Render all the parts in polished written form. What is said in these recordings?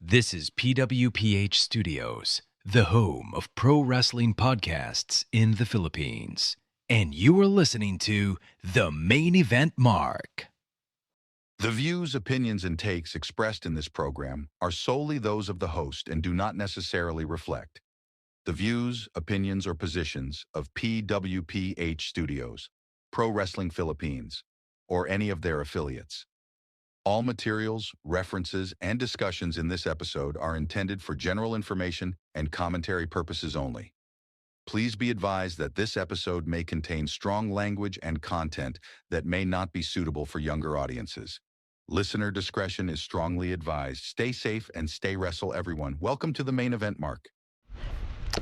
This is PWPH Studios, the home of pro wrestling podcasts in the Philippines. And you are listening to The Main Event Mark. The views, opinions, and takes expressed in this program are solely those of the host and do not necessarily reflect the views, opinions, or positions of PWPH Studios, Pro Wrestling Philippines, or any of their affiliates. All materials, references, and discussions in this episode are intended for general information and commentary purposes only. Please be advised that this episode may contain strong language and content that may not be suitable for younger audiences. Listener discretion is strongly advised. Stay safe and stay wrestle, everyone. Welcome to the main event, Mark.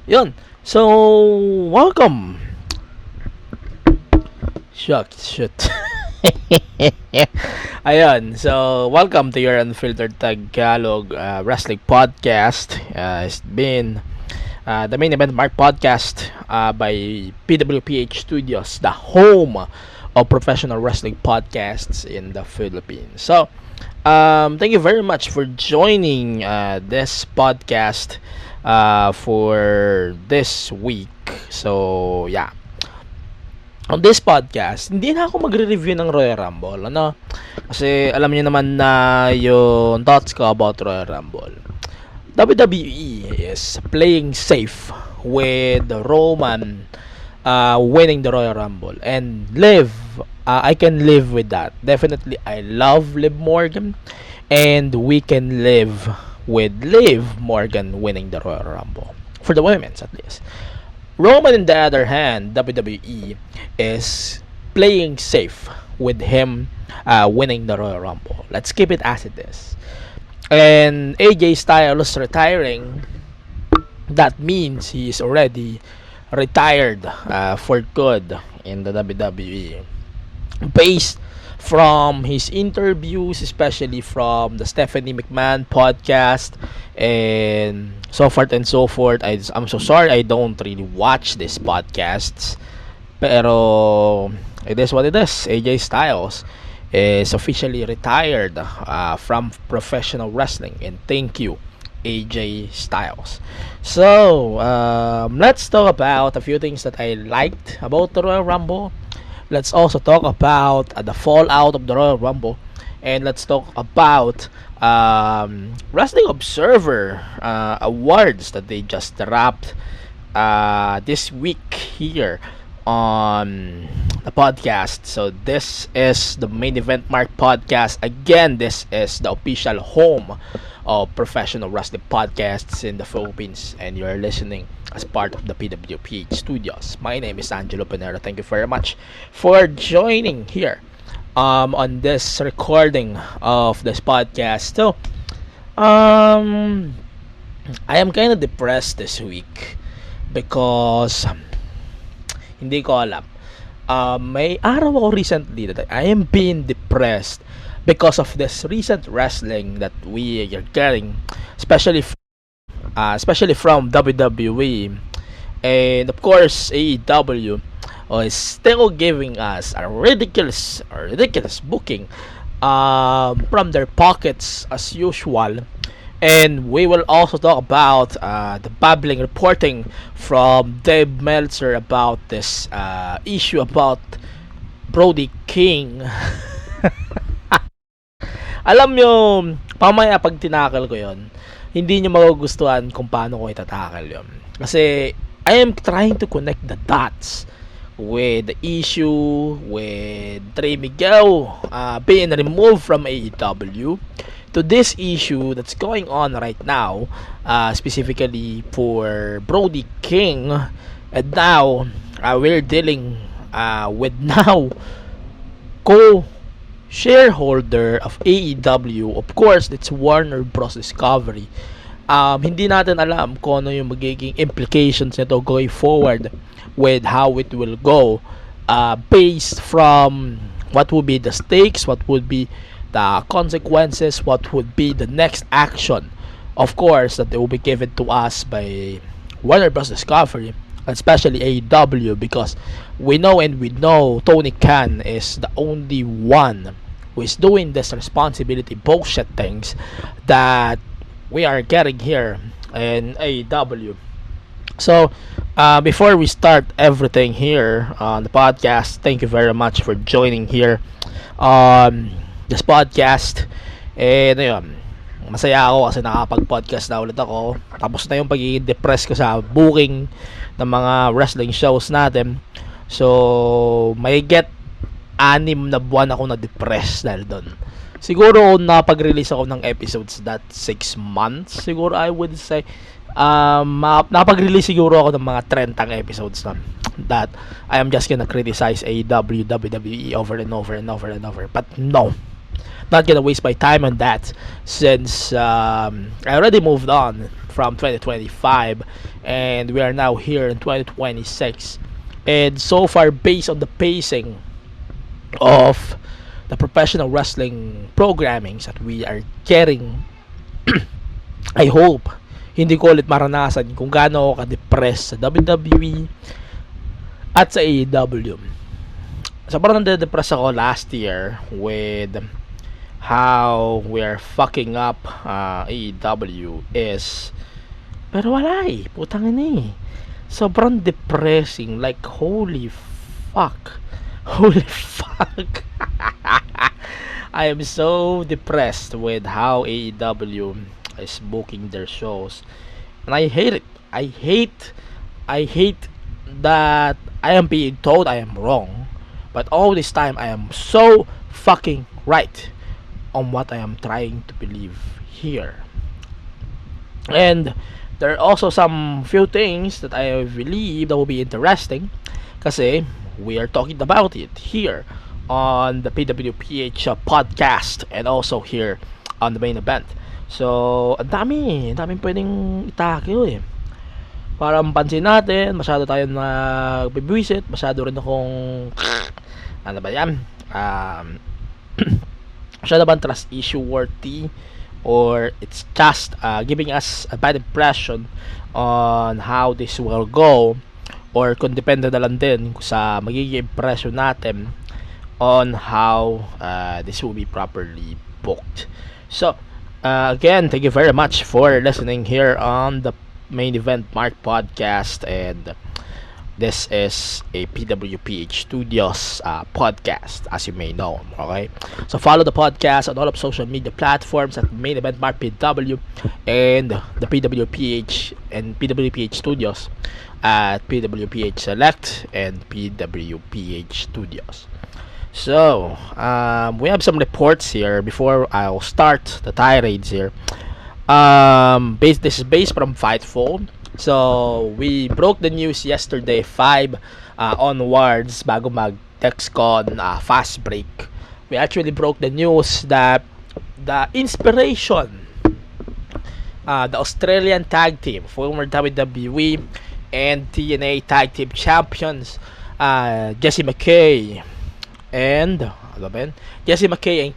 Yun. So, welcome. Shoot. Ayun. So, welcome to your Unfiltered Tagalog Wrestling Podcast. It's been the Main Event Mark Podcast by PWPH Studios, the home of professional wrestling podcasts in the Philippines. So, thank you very much for joining this podcast for this week. So, yeah. On this podcast, hindi na ako magre-review ng Royal Rumble, ano? Kasi alam niyo naman na yung thoughts ko about Royal Rumble. WWE is playing safe with Roman winning the Royal Rumble and I can live with that. Definitely, I love Liv Morgan and we can live with Liv Morgan winning the Royal Rumble. For the women's, at least. Roman, on the other hand, WWE is playing safe with him winning the Royal Rumble. Let's keep it as it is. And AJ Styles retiring, that means he is already retired for good in the WWE. Based from his interviews, especially from the Stephanie McMahon podcast and so forth and so forth. I'm so sorry I don't really watch these podcasts, pero it is what it is. AJ Styles is officially retired from professional wrestling, and thank you, AJ Styles. So let's talk about a few things that I liked about the Royal Rumble. Let's also talk about the fallout of the Royal Rumble, and let's talk about Wrestling Observer awards that they just wrapped this week here on the podcast. So this is the Main Event Mark Podcast. Again, this is the official home of professional wrestling podcasts in the Philippines, and you're listening as part of the PWPH Studios. My name is Angelo Pinero. Thank you very much for joining here on this recording of this podcast. So, I am kind of depressed this week because hindi ko alam. May araw ako recently that I am being depressed because of this recent wrestling that we are getting, especially from WWE, and of course AEW is still giving us a ridiculous booking from their pockets as usual. And we will also talk about the babbling reporting from Dave Meltzer about this issue about Brody King. Alam nyo, pamaya pag tinakal ko yon, hindi nyo magugustuhan kung paano ko itatakal yon. Kasi I am trying to connect the dots with the issue with Trey Miguel being removed from AEW to this issue that's going on right now, specifically for Brody King. And now we're dealing with now shareholder of AEW. Of course, it's Warner Bros. Discovery. Hindi natin alam kung ano yung magiging implications nito going forward with how it will go based from what would be the stakes, what would be the consequences, what would be the next action, of course, that they will be given to us by Warner Bros. Discovery, especially AEW, because we know Tony Khan is the only one who is doing this responsibility bullshit things that we are getting here in AEW. So, before we start everything here on the podcast, thank you very much for joining here on this podcast. And ayun, masaya ako kasi nakapag-podcast na ulit ako. Tapos na yung pagiging depressed ko sa booking ng mga wrestling shows natin. So, may get 6 na buwan ako na depressed dahil doon. Siguro napag-release ako ng episodes that 6 months. Siguro I would say napag-release siguro ako ng mga 30 episodes na that I am just gonna criticize AEW, WWE over and over and over and over. But no, not gonna waste my time on that since I already moved on from 2025 and we are now here in 2026. And so far, based on the pacing of the professional wrestling programmings that we are getting, I hope hindi ko ulit maranasan kung gaano ako ka-depressed sa WWE at sa AEW. Sobrang nade-depress ako last year with how we are fucking up AEW is, pero wala putang ina sobrang depressing, like holy fuck. I am so depressed with how AEW is booking their shows, and I hate it. I hate that I am being told I am wrong, but all this time I am so fucking right on what I am trying to believe here. And there are also some few things that I believe that will be interesting kasi we are talking about it here on the PWPH podcast and also here on the main event. So, ang daming pwedeng itakil Para mapansin natin, masyado tayong nagbibwisit, masyado rin akong ano ba yan? Masyado bang trust issue worthy, or it's just giving us a bad impression on how this will go, or kung depende na lang din sa magiging impression natin on how this will be properly booked. So, again, thank you very much for listening here on the Main Event Mark podcast, and this is a PWPH Studios podcast, as you may know. Okay, so follow the podcast on all of social media platforms at Main Event Mark PW and the PWPH and PWPH Studios at PWPH Select and PWPH Studios. So, we have some reports here before I'll start the tirades here. This is based from Fightful. So, we broke the news yesterday, 5 onwards, bago mag-TexCon fast break. We actually broke the news that the Inspiration, the Australian tag team, former WWE and TNA tag team champions, Jessie McKay and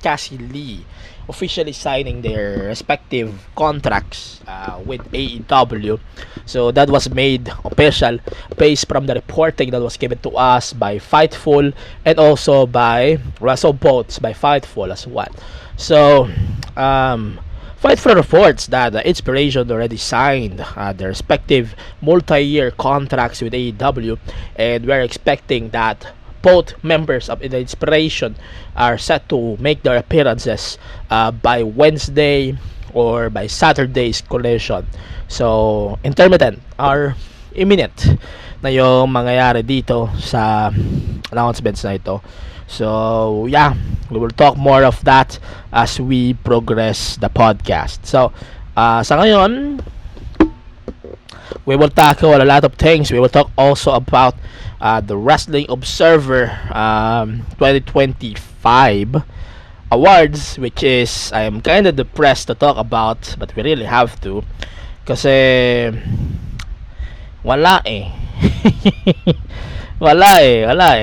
Cassie Lee, officially signing their respective contracts with AEW. So that was made official based from the reporting that was given to us by Fightful and also by WrestleBoats by Fightful as well. So Fightful reports that the Inspiration already signed their respective multi-year contracts with AEW, and we're expecting that both members of the Inspiration are set to make their appearances by Wednesday or by Saturday's collision. So, intermittent or imminent na yung mangyayari dito sa announcements na ito. So, yeah, we will talk more of that as we progress the podcast. So, sa ngayon, we will tackle a lot of things. We will talk also about the Wrestling Observer 2025 awards, which is, I am kind of depressed to talk about, but we really have to kasi wala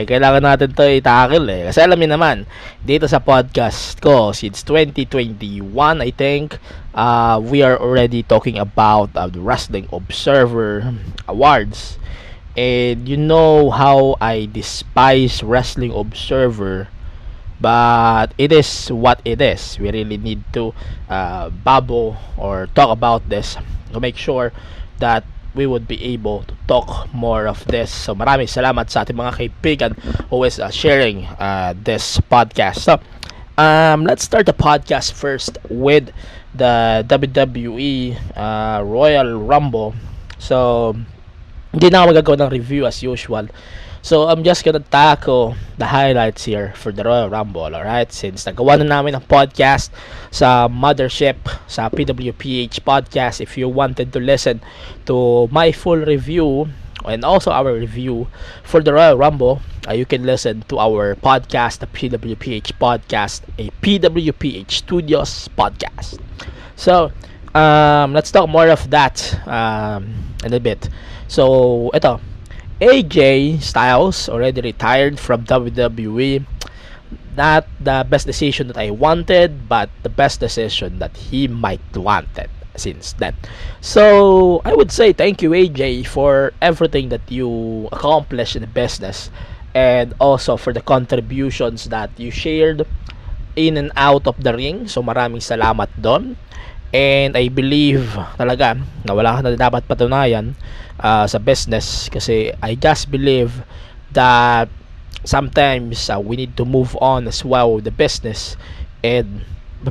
kailangan natin to i-tackle kasi alam niyo naman dito sa podcast ko since 2021 I think we are already talking about the Wrestling Observer awards, and you know how I despise Wrestling Observer but it is what it is. We really need to babble or talk about this to make sure that we would be able to talk more of this. So maraming salamat sa ating mga kaibigan who is sharing this podcast. So let's start the podcast first with the WWE Royal Rumble. So hindi na ako magagawa ng review as usual. So I'm just gonna tackle the highlights here for the Royal Rumble, alright? Since nagawa na namin ang podcast sa Mothership, sa PWPH podcast, if you wanted to listen to my full review and also our review for the Royal Rumble, you can listen to our podcast, the PWPH podcast, a PWPH Studios podcast. So let's talk more of that in a bit. So ito, AJ Styles already retired from WWE. Not the best decision that I wanted, but the best decision that he might wanted since then. So I would say thank you, AJ, for everything that you accomplished in the business, and also for the contributions that you shared in and out of the ring. So maraming salamat doon. And I believe talaga na wala ka na dapat patunayan sa business, kasi I just believe that sometimes we need to move on as well with the business and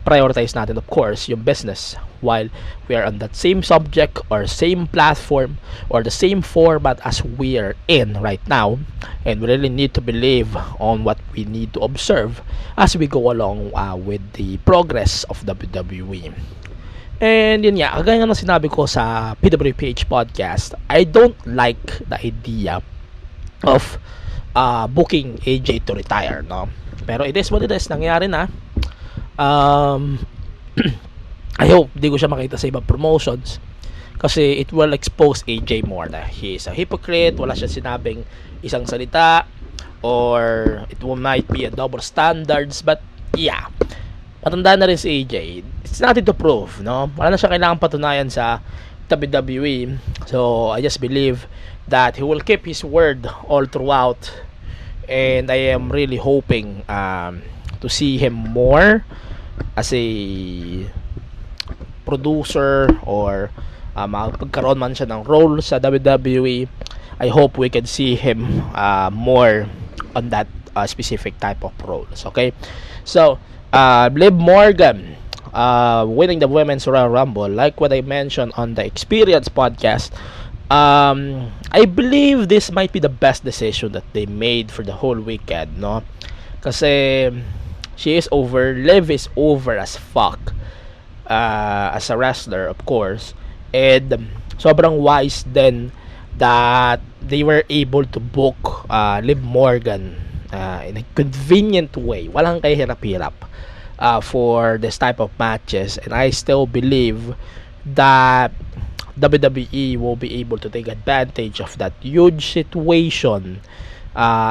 prioritize natin, of course, yung business while we are on that same subject or same platform or the same format as we are in right now. And we really need to believe on what we need to observe as we go along with the progress of WWE. And yun nga, kagaya ng sinabi ko sa PWPH podcast, I don't like the idea of booking AJ to retire, no? Pero it is what it is, nangyari na. I hope di ko siya makita sa ibang promotions, kasi it will expose AJ more na he is a hypocrite, wala siya sinabing isang salita, or it might be a double standards. But yeah, matanda na rin si AJ. It's nothing to prove, no? Wala na siya kailangan patunayan sa WWE. So I just believe that he will keep his word all throughout, and I am really hoping to see him more as a producer, or magpagkaroon man siya ng role sa WWE. I hope we can see him more on that specific type of roles. Okay, so Liv Morgan winning the Women's Royal Rumble, like what I mentioned on the Experience podcast. I believe this might be the best decision that they made for the whole weekend, no? Kasi she is over, Liv is over as fuck as a wrestler, of course. And sobrang wise then that they were able to book Liv Morgan in a convenient way, walang kahirap-hirap, for this type of matches. And I still believe that WWE will be able to take advantage of that huge situation,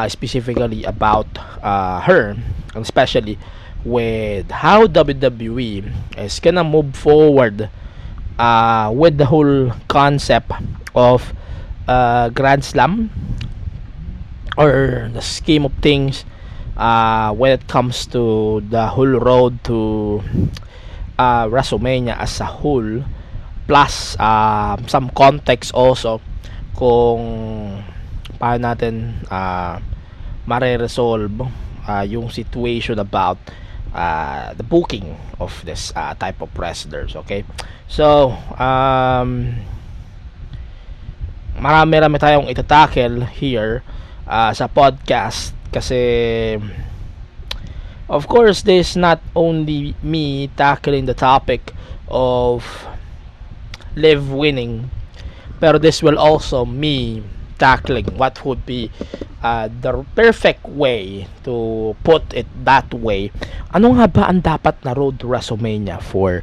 specifically about her, and especially with how WWE is gonna move forward with the whole concept of Grand Slam, or the scheme of things when it comes to the whole road to WrestleMania as a whole, plus some context also kung paano natin mare-resolve yung situation about the booking of this type of wrestlers. Okay, so marami tayong itatackle here sa podcast, kasi of course this not only me tackling the topic of Liv winning, pero this will also me tackling what would be the perfect way to put it that way. Ano nga ba ang dapat na road to WrestleMania for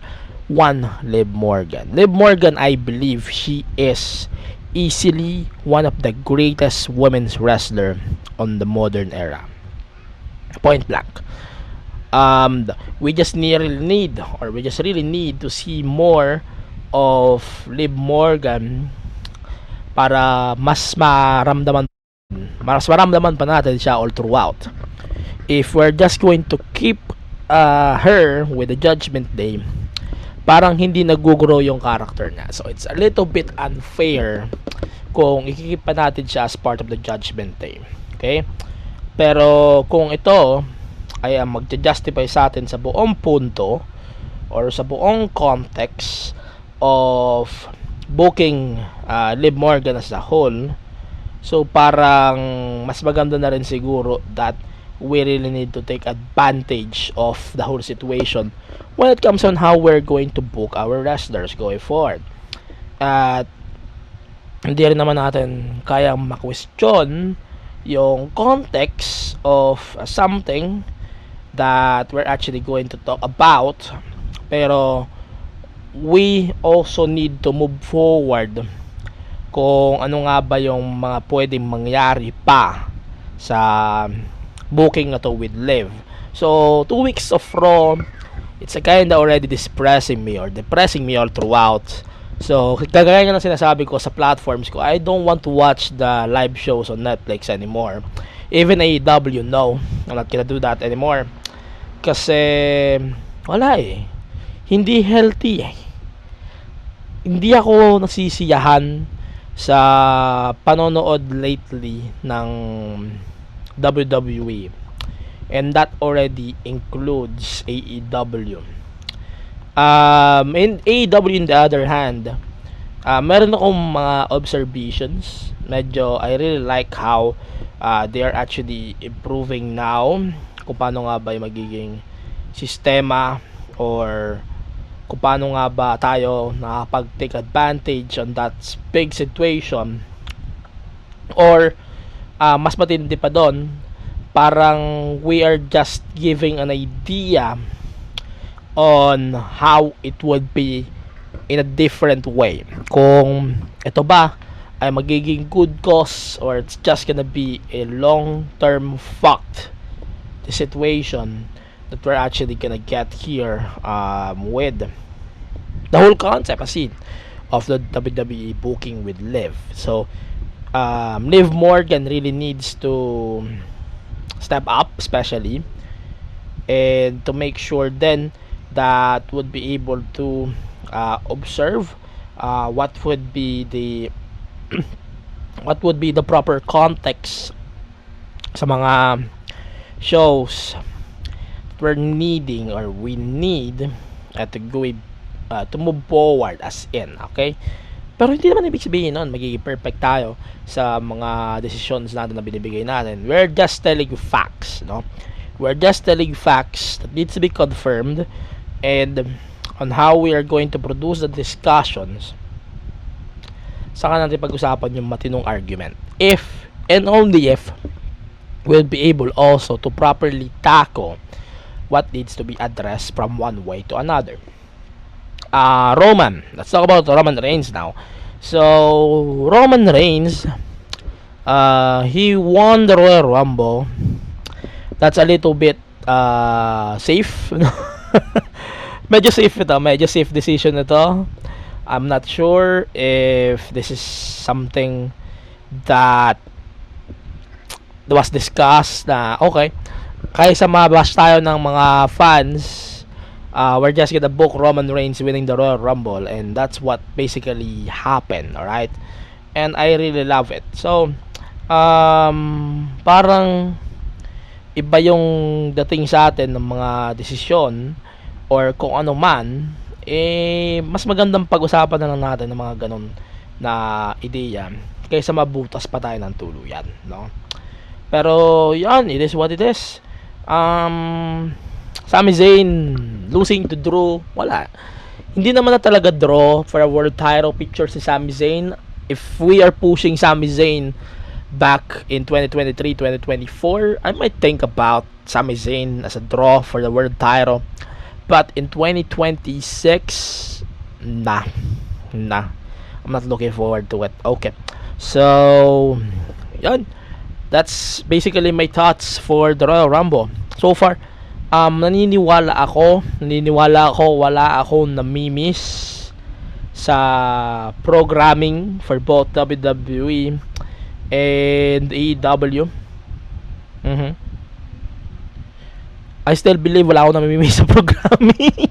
one Liv Morgan? Liv Morgan, I believe she is easily one of the greatest women's wrestler on the modern era. Point blank. We just really need to see more of Liv Morgan para mas maramdaman pa natin siya all throughout. if we're just going to keep her with the Judgment Day, parang hindi nag-grow yung character niya. So it's a little bit unfair kung ikikip pa natin siya as part of the Judgment Day. Okay? Pero kung ito ay magja-justify sa atin sa buong punto or sa buong context of booking Liv Morgan as a whole, so parang mas maganda na rin siguro that we really need to take advantage of the whole situation when it comes on how we're going to book our wrestlers going forward. At hindi rin naman natin kayang ma-question yung context of something that we're actually going to talk about, pero we also need to move forward kung ano nga ba yung mga pwedeng mangyari pa sa booking na to with Liv. So 2 weeks of Raw, it's a kinda already depressing me all throughout. So kagaya nga ng sinasabi ko sa platforms ko, I don't want to watch the live shows on Netflix anymore. Even AEW, no, I'm not gonna do that anymore. Kasi wala hindi healthy Hindi ako nasisiyahan sa panonood lately ng WWE, and that already includes AEW. In AEW, in the other hand, meron akong mga observations. Medyo I really like how they are actually improving now, kung paano nga ba yung magiging sistema, or kung paano nga ba tayo nakapag-take advantage on that big situation, or mas matindi pa doon, parang we are just giving an idea on how it would be in a different way. Kung ito ba ay magiging good cause, or it's just gonna be a long-term fact, the situation that we're actually gonna get here with the whole concept of the WWE booking with Liv. So Liv Morgan really needs to step up, especially, and to make sure then that would be able to observe what would be the proper context sa mga shows that we're needing, or we need to move forward as in, okay? Pero hindi naman ibig sabihin nun magiging perfect tayo sa mga decisions natin na binibigay natin. We're just telling you facts, no? We're just telling facts that needs to be confirmed, and on how we are going to produce the discussions, saka natin pag-usapan yung matinong argument. If and only if we'll be able also to properly tackle what needs to be addressed from one way to another. Roman. Let's talk about Roman Reigns now. So Roman Reigns, he won the Royal Rumble. That's a little bit safe. Medyo safe decision ito. I'm not sure if this is something that was discussed na okay, kaysa mabash tayo ng mga fans, we're just gonna book Roman Reigns winning the Royal Rumble, and that's what basically happened, alright? And I really love it. So parang iba yung dating sa atin ng mga desisyon or kung ano man, mas magandang pag-usapan na lang natin ng mga ganun na ideya kaysa mabutas pa tayo ng tuluyan, no? Pero yan, it is what it is. Sami Zayn losing to Drew, wala. Hindi naman na talaga draw for a world title picture si Sami Zayn. If we are pushing Sami Zayn back in 2023, 2024, I might think about Sami Zayn as a draw for the world title. But in 2026, nah. I'm not looking forward to it. Okay. So, yan. That's basically my thoughts for the Royal Rumble. So far, naniniwala ako wala akong namimiss sa programming for both WWE and AEW. I still believe wala akong namimiss sa programming.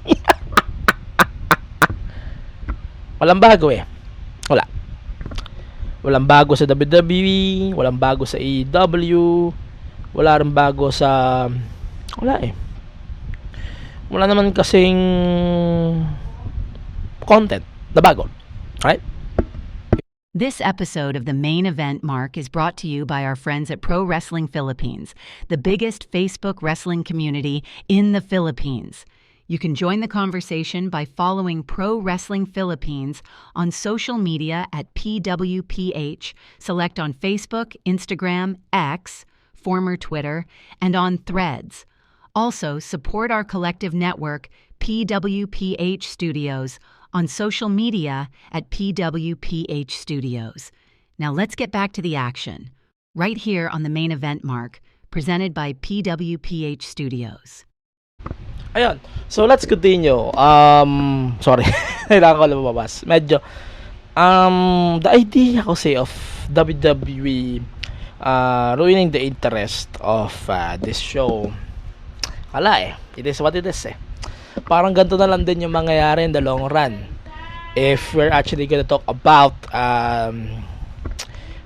Walang bago eh. Wala. Walang bago sa WWE, walang bago sa AEW, wala rin bago sa... Wala eh. Wala naman kasing content na bago. Alright? This episode of the Main Event Mark is brought to you by our friends at Pro Wrestling Philippines, the biggest Facebook wrestling community in the Philippines. You can join the conversation by following Pro Wrestling Philippines on social media at PWPH. Select on Facebook, Instagram, X, former Twitter, and on Threads. Also, support our collective network, PWPH Studios, on social media at PWPH Studios. Now let's get back to the action. Right here on the Main Event Mark, presented by PWPH Studios. Ayun. So, let's continue. Sorry. Kailangan ko lumabas. Medyo, the idea kasi of WWE ruining the interest of this show. Wala eh. It is what it is eh. Parang ganito na lang din yung mangyayari in the long run. If we're actually gonna talk about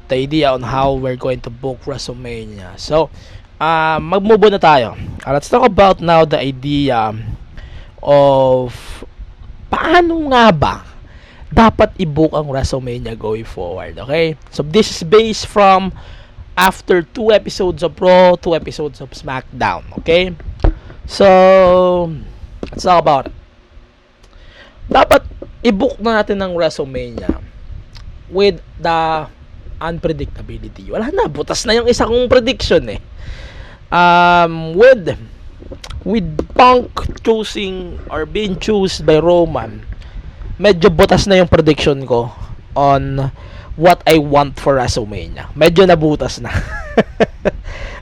the idea on how we're going to book WrestleMania. So, mag-move on na tayo. Let's talk about now the idea of paano nga ba dapat i-book ang WrestleMania going forward. Okay? So, this is based from after 2 episodes of Raw, 2 episodes of SmackDown. Okay? So, let's talk about it. Dapat i-book na natin ng WrestleMania with the unpredictability. Wala na, butas na yung isa kong prediction eh. With Punk choosing or being chosen by Roman, medyo butas na yung prediction ko on what I want for WrestleMania. Medyo nabutas na.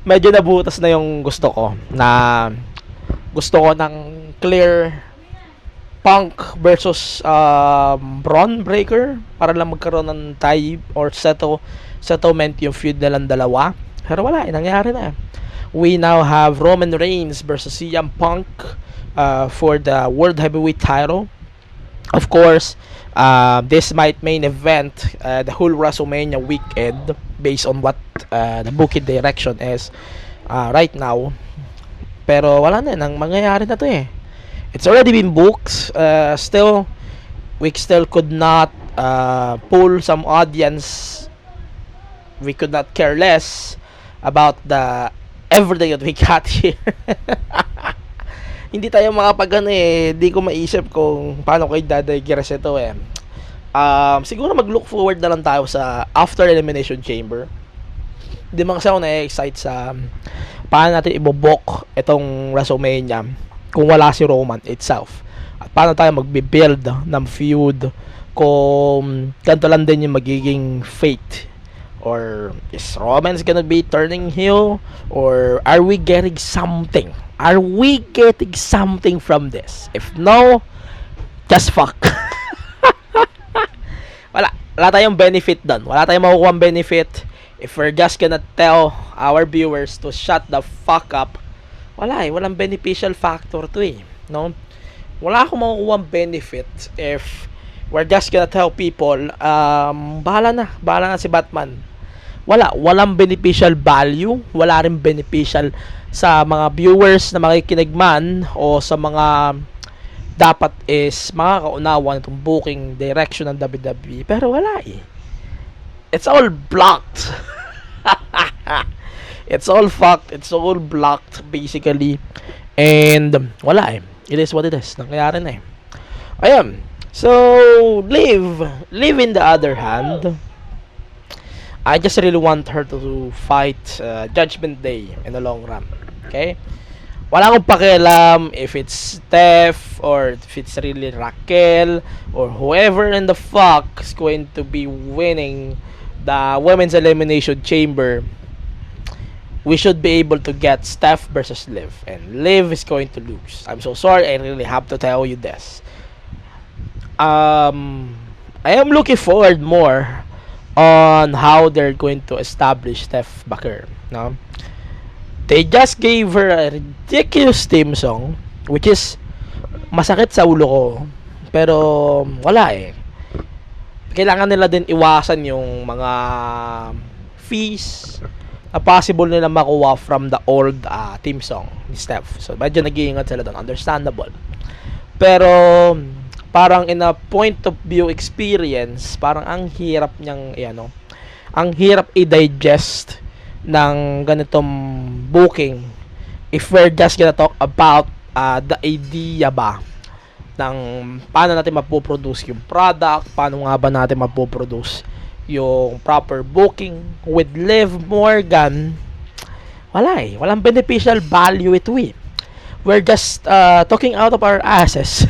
Medyo nabutas na yung gusto ko na gusto ko ng clear Punk versus Braun Breaker para lang magkaroon ng tie or settlement yung feud nilang dalawa. Pero wala, nangyari na. We now have Roman Reigns versus CM Punk for the World Heavyweight title. Of course, this might main event the whole WrestleMania weekend based on what the booking direction is right now. Pero wala na, nang mangyayari na to eh. It's already been booked. Still, we still could not pull some audience. We could not care less about the everything that we got here. Hindi tayo makapagano eh. Hindi ko maisip kung paano ko i-digress ito eh. Siguro mag-look forward na lang tayo sa after Elimination Chamber. Hindi man kasi ako na-excite sa paano natin ibobok itong WrestleMania kung wala si Roman itself. At paano tayo magbe-build ng feud kung ganito lang din yung magiging fate. Or is Roman's gonna be turning heel? Or are we getting something? Are we getting something from this? If no, just fuck. Wala tayong benefit doon. Wala tayong makukuha benefit. If we're just gonna tell our viewers to shut the fuck up, wala eh. Walang beneficial factor to eh. No? Wala akong makukuha benefit if we're just gonna tell people, bahala na si Batman. Walang beneficial value. Wala rin beneficial sa mga viewers na makikinig man o sa mga dapat is makakaunawa nitong booking direction ng WWE. Pero wala eh. It's all blocked. It's all fucked. It's all blocked basically. And wala eh. It is what it is. Nangyayari na eh. Ayun. So, Liv in the other hand, I just really want her to fight Judgment Day in the long run. Okay? Wala akong pakialam if it's Steph or if it's really Raquel or whoever in the fuck is going to be winning the Women's Elimination Chamber. We should be able to get Steph versus Liv, and Liv is going to lose. I'm so sorry, I really have to tell you this. I am looking forward more on how they're going to establish Steph Baker. No? They just gave her a ridiculous theme song, which is masakit sa ulo ko. Pero wala eh. Kailangan nila din iwasan yung mga fees na possible nila makuha from the old theme song ni Steph. So medyo nag-iingat sila doon, understandable. Pero parang in a point of view experience, parang ang hirap niyang ang hirap i-digest ng ganitong booking if we're just gonna talk about the idea ba ng paano natin mapoproduce yung product, paano nga ba natin mapoproduce yung proper booking with Liv Morgan. Walang beneficial value ito eh. We're just talking out of our asses.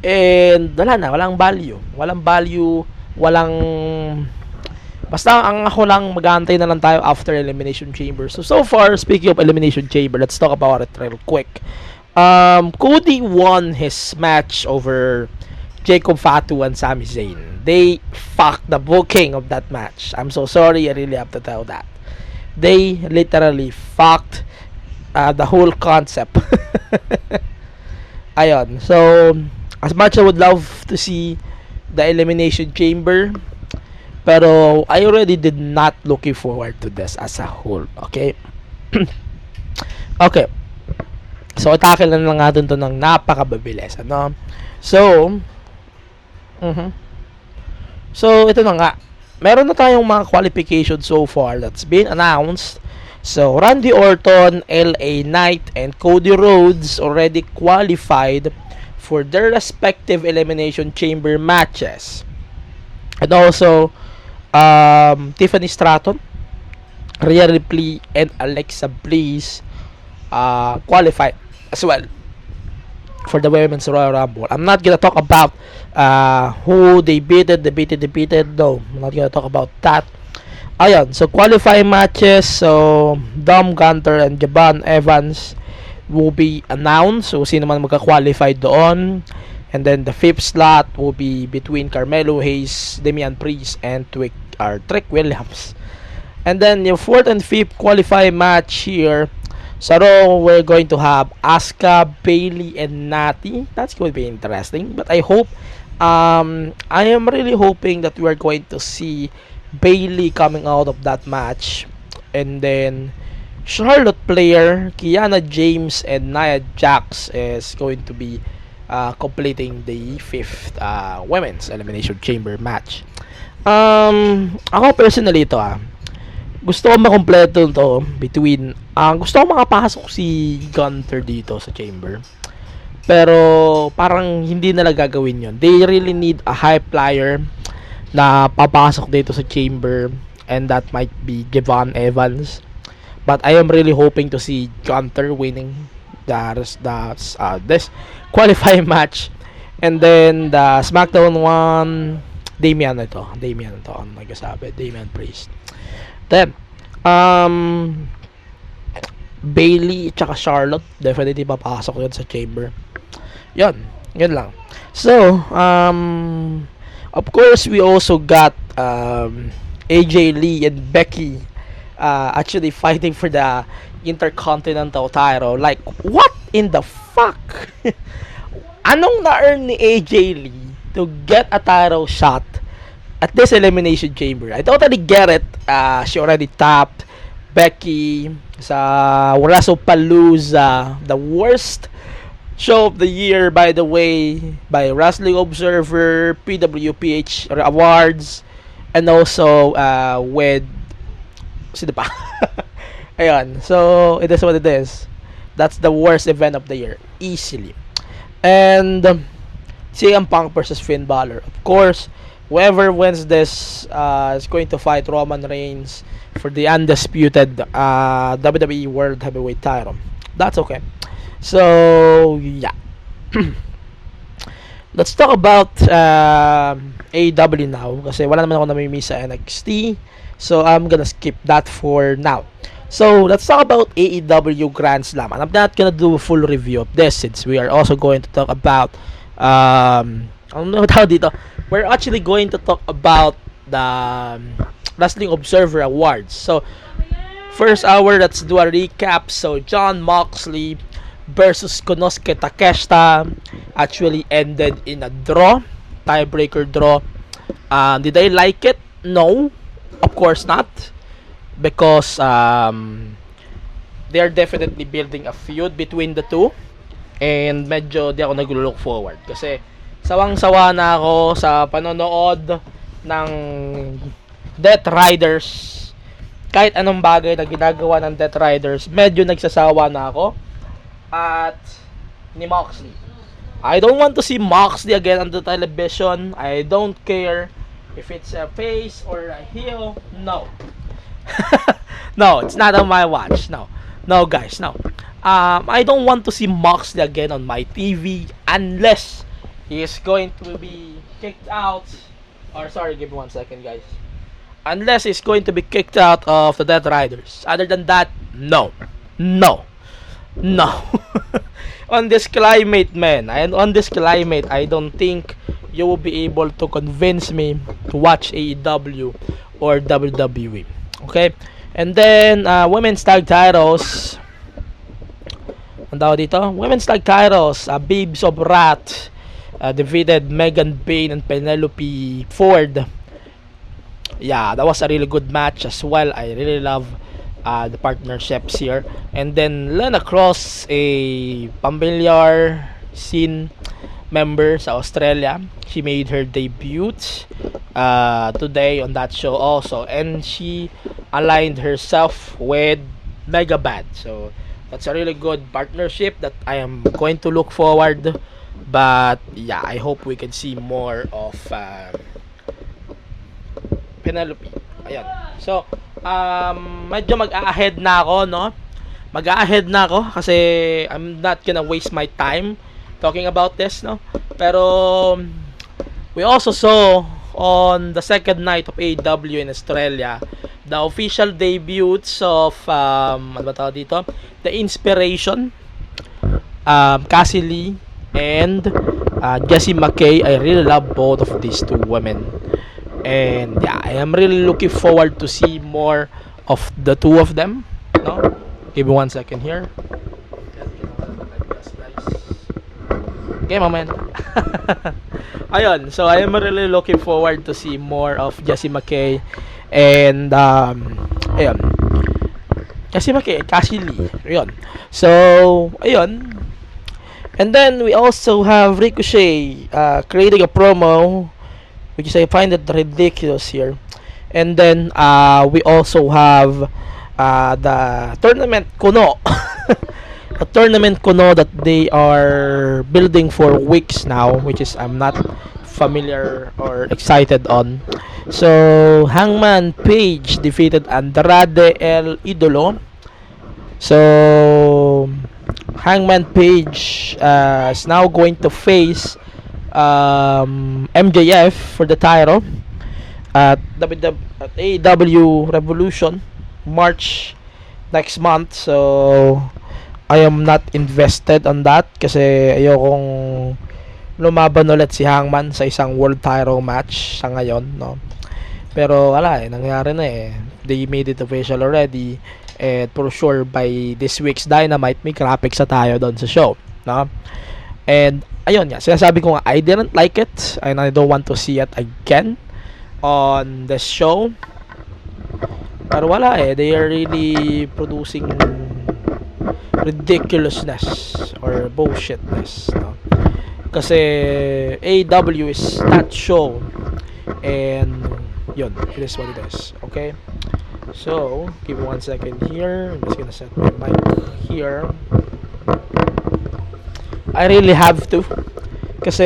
And walang value, basta ang ako lang mag-aantay na lang tayo after Elimination Chamber. So far, speaking of Elimination Chamber, let's talk about it real quick. Cody won his match over Jacob Fatu and Sami Zayn. They fucked the booking of that match. I'm so sorry, I really have to tell that. They literally fucked the whole concept. Ayun. So, as much I would love to see the Elimination Chamber, pero I already did not looking forward to this as a whole. Okay? Okay. So, tackle na lang natin to ng napakabilis. Ano? So, So, ito na nga. Meron na tayong mga qualifications so far that's been announced. So, Randy Orton, LA Knight, and Cody Rhodes already qualified for their respective Elimination Chamber matches. And also, Tiffany Stratton, Rhea Ripley, and Alexa Bliss qualified as well for the Women's Royal Rumble. I'm not gonna talk about who they defeated. No, I'm not gonna talk about that. Ayan, so qualifying matches. So, Dom Gunter and Jaban Evans will be announced. So, sino man magka-qualify doon. And then, the fifth slot will be between Carmelo Hayes, Damian Priest, and Trick Williams. And then, yung fourth and fifth qualifying match here, sa Raw, we're going to have Asuka, Bayley, and Natty. That's going to be interesting. But I hope, I am really hoping that we are going to see Bayley coming out of that match. And then, Charlotte Flair, Kiana James, and Nia Jax is going to be completing the fifth Women's Elimination Chamber match. Ako personally ito gusto ko makompleto to between gusto ko makapasok si Gunter dito sa Chamber, pero parang hindi nila gagawin yon. They really need a high flyer na papasok dito sa Chamber, and that might be Javon Evans, but I am really hoping to see Gunter winning this qualifying match. And then the SmackDown one, Damian ang nagsasabi, Damian Priest. Then, Bayley at Charlotte, definitely papasok yun sa Chamber. Yun lang. So, of course, we also got AJ Lee and Becky actually fighting for the Intercontinental title. Like, what in the fuck? Anong na-earn ni AJ Lee to get a title shot at this Elimination Chamber? I totally get it. She already tapped Becky sa WrestlePalooza, the worst show of the year, by the way, by Wrestling Observer, PWPH Awards, and also with sino pa? Ayun. So, it is what it is. That's the worst event of the year, easily. And CM Punk versus Finn Balor. Of course, whoever wins this is going to fight Roman Reigns for the undisputed WWE World Heavyweight title. That's okay. So, yeah. Let's talk about AEW now, kasi wala naman ako namimiss sa NXT. So, I'm gonna skip that for now. So, let's talk about AEW Grand Slam. And I'm not gonna do a full review of this, since we are also going to talk about we're actually going to talk about the Wrestling Observer Awards. So, First hour, let's do a recap. So, Jon Moxley versus Konosuke Takeshita actually ended in a draw, tiebreaker draw. Did I like it? No, of course not, because they are definitely building a feud between the two, and medyo di ako nag-look forward kasi sawang-sawa na ako sa panonood ng Death Riders. Kahit anong bagay na ginagawa ng Death Riders, medyo nagsasawa na ako. At ni Moxley, I don't want to see Moxley again on the television. I don't care if it's a face or a heel. No. No, it's not on my watch. No, guys, no. I don't want to see Moxley again on my TV unless he is going to be kicked out. Or sorry, give me 1 second, guys. Unless he's going to be kicked out of the Death Riders. Other than that, no. On this climate, man, and on this climate, I don't think you will be able to convince me to watch AEW or WWE. Okay? And then, women's tag titles. Ang tawag dito? Women's tag titles. Babes of Wrath defeated Megan Bayne and Penelope Ford. Yeah, that was a really good match as well. I really love the partnerships here. And then Lana Cross, a familiar scene member sa Australia. She made her debut today on that show also. And she aligned herself with Megabad. So, that's a really good partnership that I am going to look forward. But, yeah, I hope we can see more of Penelope. Ayan. So, medyo mag-a-ahead na ako, no? Mag-a-ahead na ako kasi I'm not gonna waste my time talking about this, no? Pero, we also saw on the second night of AEW in Australia the official debuts of, ano ba tawag dito? The Inspiration, Cassie Lee, and Jessie McKay. I really love both of these two women. And yeah, I am really looking forward to see more of the two of them. No? Give me 1 second here. Okay, moment. Ayun, so I am really looking forward to see more of Jessie McKay and ayun. Jessie McKay, Cassie Lee. Ayun. So, ayun. And then we also have Ricochet creating a promo, which I find it ridiculous here. And then we also have the tournament Kuno. A tournament Kuno that they are building for weeks now, which is I'm not familiar or excited on. So Hangman Page defeated Andrade El Idolo. So Hangman Page is now going to face MJF for the title at AEW Revolution March next month. So I am not invested on that kasi ayokong lumaban ulit si Hangman sa isang world title match sa ngayon, no? Pero wala nangyari na they made it official already, and for sure by this week's Dynamite may graphics sa tayo doon sa show, no? And ayun nga, sinasabi ko nga, I didn't like it and I don't want to see it again on the show. Pero wala they are really producing ridiculousness or bullshitness, no? Kasi AEW is that show, and yun, it is what it is. Okay, so give me 1 second here. I'm just gonna set my mic here. I really have to kasi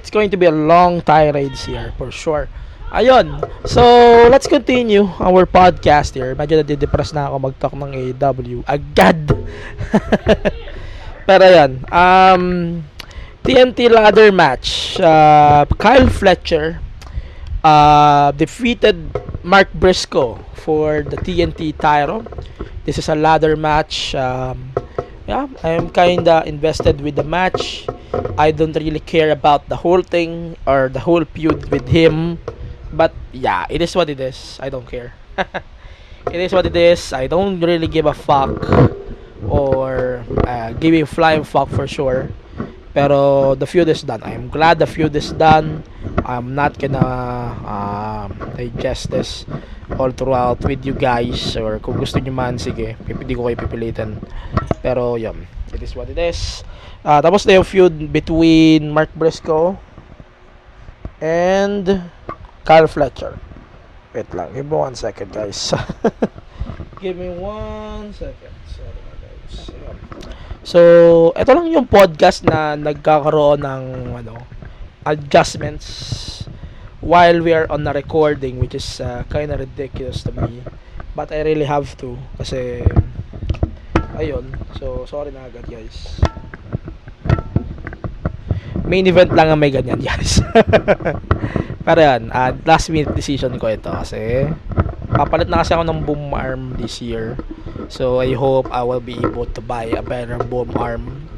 it's going to be a long tirades here for sure. Ayun, so let's continue our podcast here. Medyo nadidepress na ako mag-talk ng AEW agad. Pero ayun, TNT ladder match. Kyle Fletcher defeated Mark Briscoe for the TNT title. This is a ladder match. Yeah, I am kinda invested with the match. I don't really care about the whole thing or the whole feud with him. But yeah, it is what it is. I don't care. it is what it is. I don't really give a fuck or give a flying fuck for sure. Pero the feud is done. I'm glad the feud is done. I'm not gonna digest this all throughout with you guys. Or kung gusto nyo man, sige. Hindi ko kayo pipilitin. Pero yun, it is what it is. Tapos na yung feud between Mark Briscoe and Kyle Fletcher. Wait lang, give me 1 second, guys. Give me 1 second. Sorry na, guys. Ayan. So, ito lang yung podcast na nagkakaroon ng adjustments while we are on the recording, which is kind of ridiculous to me. But I really have to kasi ayun. So, sorry na agad, guys. Main event lang ang may ganyan, guys. Pero yan, last minute decision ko ito kasi papalit na kasi ako ng boom arm this year. So I hope I will be able to buy a better boom arm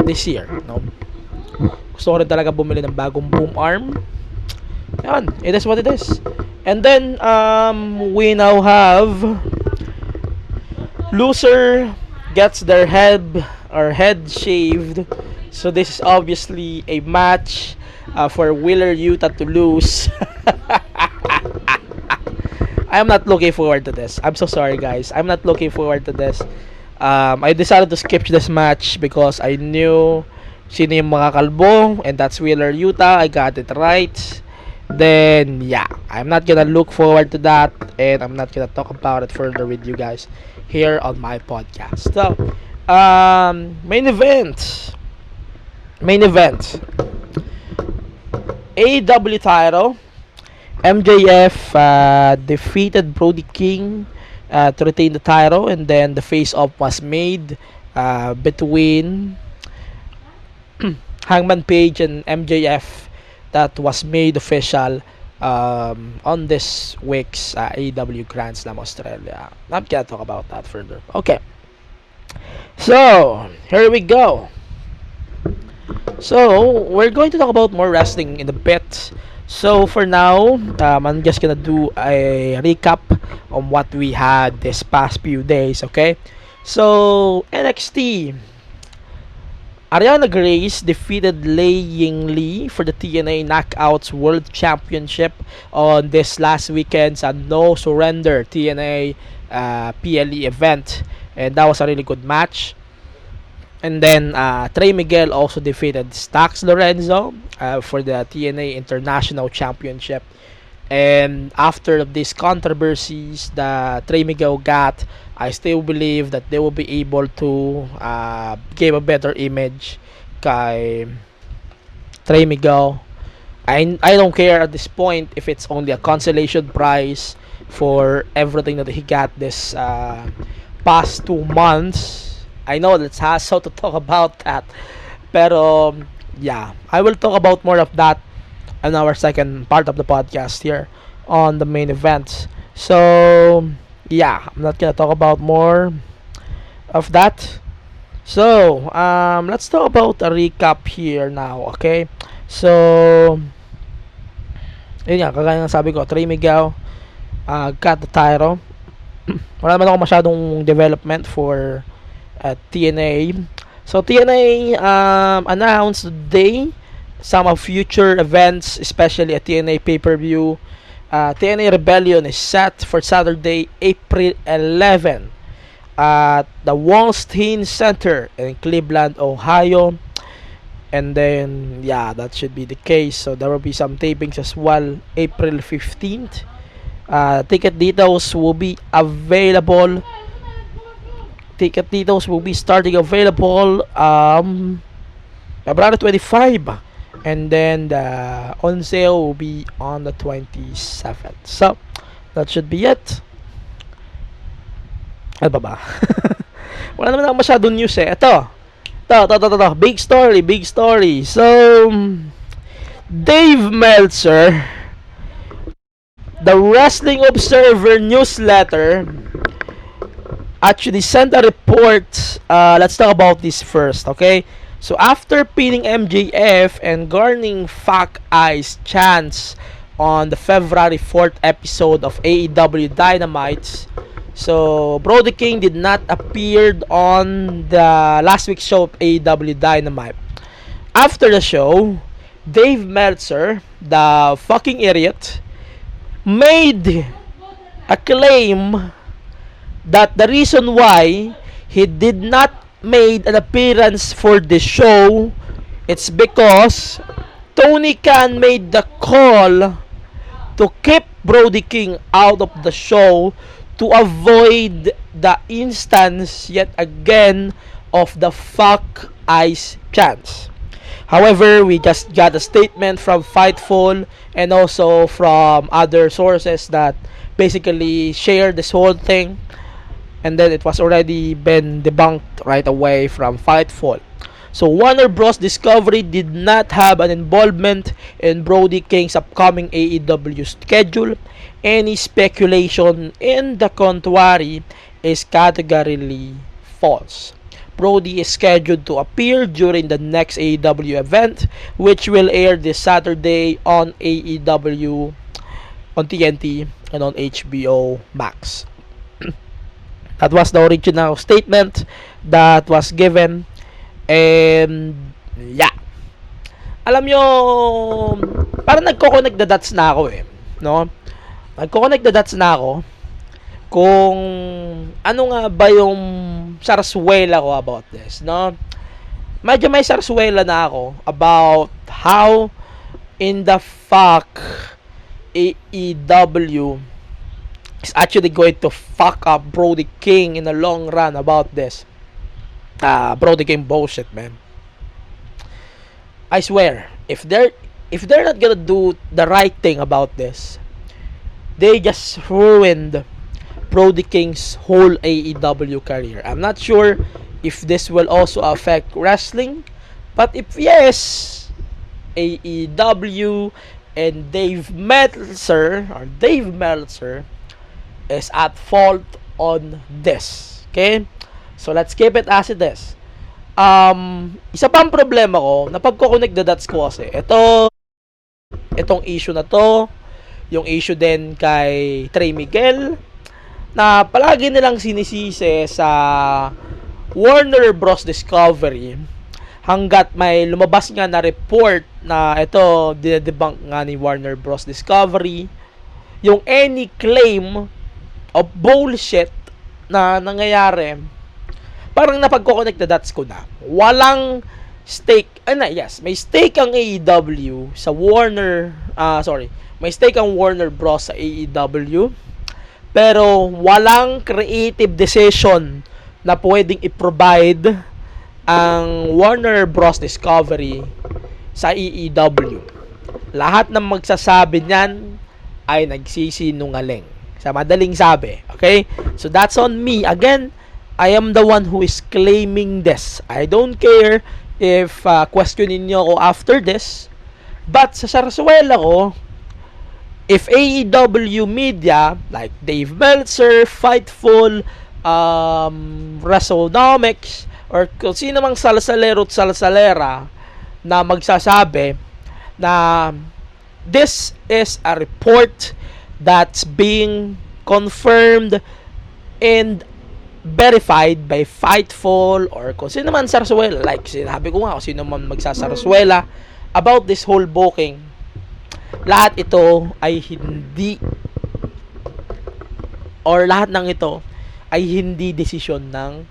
this year, no? Gusto ko rin talaga bumili ng bagong boom arm. Yan, it is what it is. And then we now have loser gets their head shaved. So this is obviously a match for Wheeler Yuta to lose. I'm not looking forward to this. I'm so sorry, guys. I'm not looking forward to this. I decided to skip this match because I knew sino yung mga kalbo, and that's Wheeler Yuta. I got it right. Then, yeah, I'm not gonna look forward to that, and I'm not gonna talk about it further with you guys here on my podcast. So, main event. AEW title. MJF defeated Brody King to retain the title, and then the face-off was made between Hangman Page and MJF. That was made official on this week's AEW Grand Slam Australia. I'm gonna talk about that further. Okay, so here we go. So we're going to talk about more wrestling in a bit. So for now, I'm just gonna do a recap on what we had this past few days, okay? So NXT, Ariana Grace defeated Lei Ying Lee for the TNA Knockouts World Championship on this last weekend's No Surrender TNA PLE event, and that was a really good match. And then Trey Miguel also defeated Stax Lorenzo for the TNA International Championship. And after these controversies that Trey Miguel got, I still believe that they will be able to give a better image kay Trey Miguel. I don't care at this point if it's only a consolation prize for everything that he got this past 2 months. I know it's hassle to talk about that, pero yeah, I will talk about more of that in our second part of the podcast here on the main event. So yeah, I'm not gonna talk about more of that. So let's talk about a recap here now, okay? So yun nga, kagaya ng sabi ko, Trey Miguel got the title. Wala naman ako masyadong development for TNA. So TNA announced today some of future events, especially a TNA pay-per-view. TNA Rebellion is set for Saturday, April 11 at the Wallstein Center in Cleveland, Ohio. And then yeah, that should be the case. So there will be some tapings as well, April 15th. Ticket details will be available. Ticket details will be starting available February 25, and then the on sale will be on the 27th. So that should be it. Ano ba? Wala naman ako masyadong news eh. Ito. Big story. So Dave Meltzer, the Wrestling Observer newsletter, actually sent a report. Let's talk about this first, okay? So after pinning MJF and garnering Fuck Eyes chants on the February 4th episode of AEW Dynamite. So, Brody King did not appear on the last week's show of AEW Dynamite. After the show, Dave Meltzer, the fucking idiot, made a claim that the reason why he did not made an appearance for the show, it's because Tony Khan made the call to keep Brody King out of the show to avoid the instance yet again of the fuck ice chance. However, we just got a statement from Fightful and also from other sources that basically shared this whole thing, and then it was already been debunked right away from Fightful. So Warner Bros. Discovery did not have an involvement in Brody King's upcoming AEW schedule. Any speculation in the contrary is categorically false. Brody is scheduled to appear during the next AEW event, which will air this Saturday on AEW, on TNT, and on HBO Max. That was the original statement that was given. And yeah, alam nyo, parang nagko-connect the dots na ako no? Nagko-connect the dots na ako kung ano nga ba yung sarsuela ko about this, no? Medyo may sarsuela na ako about how in the fuck AEW is actually going to fuck up Brody King in the long run about this. Brody King bullshit, man. I swear, if they're not gonna do the right thing about this, they just ruined Brody King's whole AEW career. I'm not sure if this will also affect wrestling, but if yes, AEW and Dave Meltzer is at fault on this. Okay? So let's keep it as it is. Isa pang problema ko, napagko-connect the dots ko kasi, itong issue na to, yung issue din kay Trey Miguel, na palagi nilang sinisisi sa Warner Bros. Discovery hanggat may lumabas nga na report na ito, dinedebunk nga ni Warner Bros. Discovery yung any claim of bullshit na nangyayari. Parang napagko-connect the dots ko na. Walang stake. Yes, may stake ang AEW sa Warner, may stake ang Warner Bros. Sa AEW. Pero walang creative decision na pwedeng i-provide ang Warner Bros. Discovery sa AEW. Lahat ng magsasabi niyan ay nagsisinungaling. Sa madaling sabi. Okay? So that's on me. Again, I am the one who is claiming this. I don't care if questionin nyo ako after this. But sa sarsuela ko, if AEW media, like Dave Meltzer, Fightful, WrestleNomics, or kung sino mang salsalero at salsalera na magsasabi na this is a report that's being confirmed and verified by Fightful or kung sino man sarsuela, like sinabi ko nga kung sino man magsasarsuela about this whole booking, lahat ito ay hindi, or lahat ng ito ay hindi desisyon ng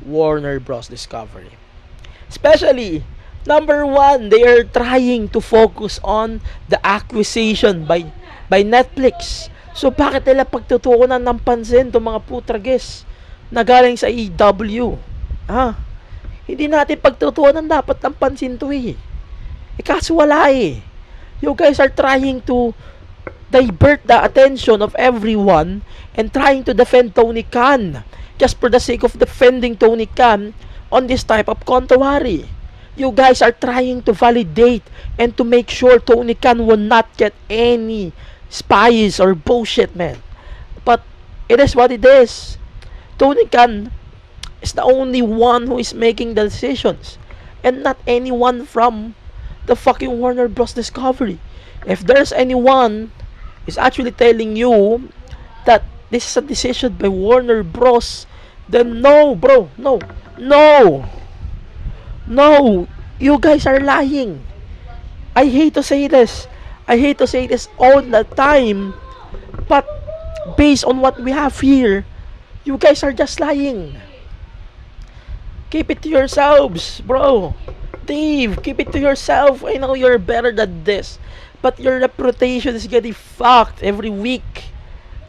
Warner Bros. Discovery. Especially, number one, they are trying to focus on the acquisition by Netflix. So, bakit nila pagtutuunan ng pansin itong mga putrages na galing sa EW? Hindi natin pagtutuunan dapat ng pansin to kaso wala You guys are trying to divert the attention of everyone and trying to defend Tony Khan just for the sake of defending Tony Khan on this type of controversy. You guys are trying to validate and to make sure Tony Khan will not get any spies or bullshit, man. But it is what it is. Tony Khan is the only one who is making the decisions and not anyone from the fucking Warner Bros. Discovery. If there's anyone is actually telling you that this is a decision by Warner Bros., then no, bro, no, you guys are lying. I hate to say this all the time, but based on what we have here, you guys are just lying. Keep it to yourselves, bro. Dave, keep it to yourself. I know you're better than this, but your reputation is getting fucked every week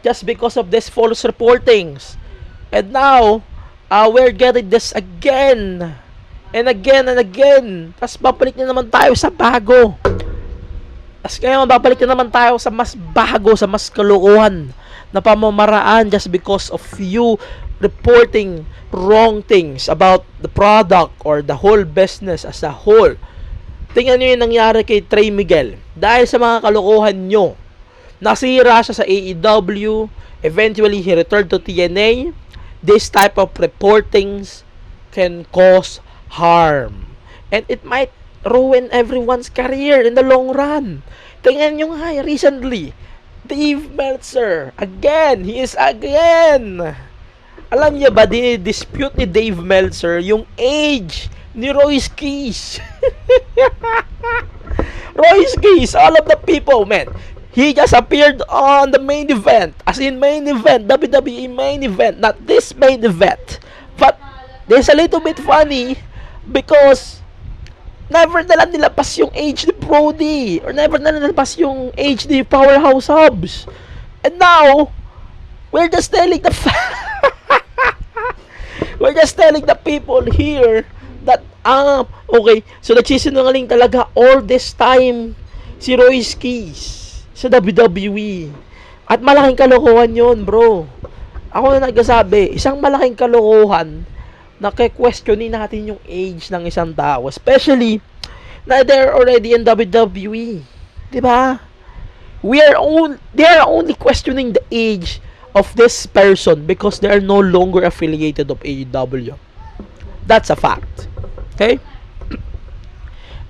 just because of this false reportings. And now, we're getting this again and again and again. Tapos babalik na naman tayo sa bago. Tapos ngayon, babalik na naman tayo sa mas bago, sa mas kalukuhan na pamamaraan just because of you reporting wrong things about the product or the whole business as a whole. Tingnan nyo yung nangyari kay Trey Miguel. Dahil sa mga kalokohan nyo, nasira siya sa AEW, eventually he returned to TNA. This type of reportings can cause harm. And it might ruin everyone's career in the long run. Tingnan nyo nga, recently, Dave Meltzer, again, he is again. Alam niya ba, dinidispute ni Dave Meltzer yung age ni Royce Keys. Royce Keys, all of the people, man. He just appeared on the main event. As in main event, WWE main event. Not this main event. But, this a little bit funny because never na lang nilapas yung age ni Brody. Or never na lang nilapas yung age ni Powerhouse Hobbs. And now, we're just telling the we're just telling the people here that, okay, so nagsisinungaling talaga all this time si Royce Keys sa WWE. At malaking kalokohan yun, bro. Ako na nagsasabi, isang malaking kalokohan na questionin natin yung age ng isang tao. Especially, na they're already in WWE. Diba? They are only questioning the age of this person because they are no longer affiliated of AEW. That's a fact. Okay?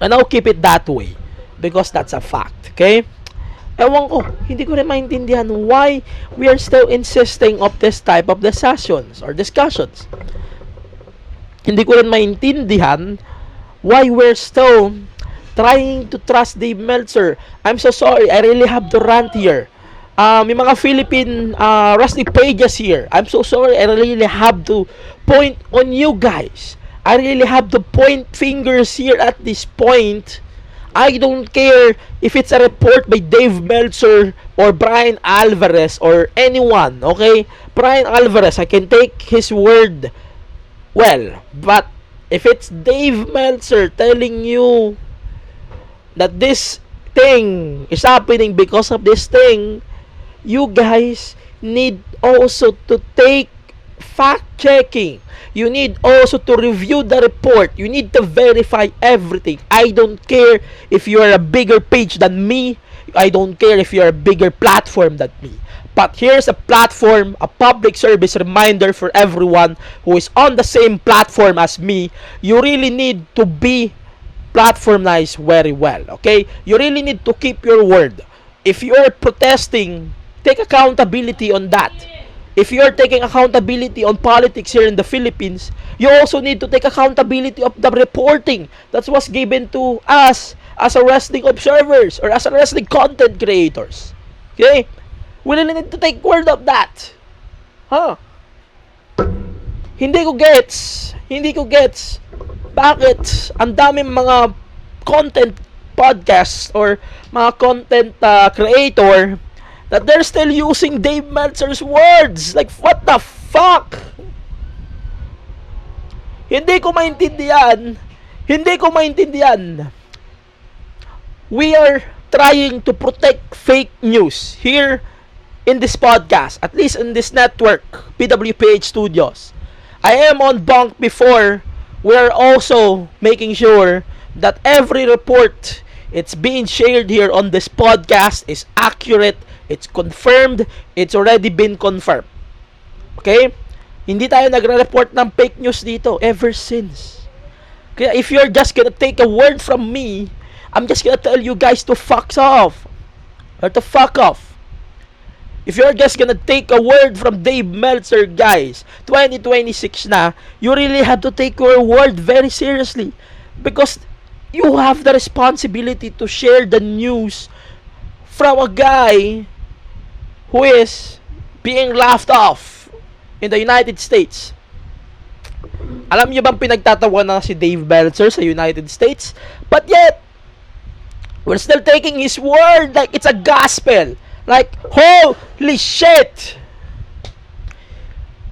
And I'll keep it that way because that's a fact. Okay? Ewan ko, hindi ko rin maintindihan why we are still insisting of this type of discussions. Hindi ko rin maintindihan why we're still trying to trust Dave Meltzer. I'm so sorry, I really have to rant here. May mga Philippine wrestling pages here. I'm so sorry, I really have to point on you guys. I really have to point fingers here at this point. I don't care if it's a report by Dave Meltzer or Brian Alvarez or anyone, okay? Brian Alvarez, I can take his word well, but if it's Dave Meltzer telling you that this thing is happening because of this thing, you guys need also to take fact-checking. You need also to review the report. You need to verify everything. I don't care if you are a bigger page than me. I don't care if you are a bigger platform than me. But here's a platform, a public service reminder for everyone who is on the same platform as me. You really need to be platformized very well, okay? You really need to keep your word. If you're protesting, take accountability on that. If you're taking accountability on politics here in the Philippines, you also need to take accountability of the reporting that was given to us as a wrestling observers or as a wrestling content creators. Okay? We really need to take word of that. Huh? Hindi ko gets bakit ang daming mga content podcasts or mga content creator that they're still using Dave Meltzer's words. Like, what the fuck? Hindi ko maintindihan. We are trying to protect fake news here in this podcast, at least in this network, PWPH Studios. I am on Bunk before. We're also making sure that every report it's being shared here on this podcast is accurate. It's confirmed. It's already been confirmed. Okay? Hindi tayo nagre-report ng fake news dito ever since. Kaya if you're just gonna take a word from me I'm just gonna tell you guys to fuck off. Or to fuck off. If you're just gonna take a word from Dave Meltzer, guys, 2026 na, you really have to take your word very seriously. Because you have the responsibility to share the news from a guy who is being laughed off in the United States. Alam niyo bang pinagtatawa na si Dave Meltzer sa United States? But yet, we're still taking his word like it's a gospel. Like, holy shit!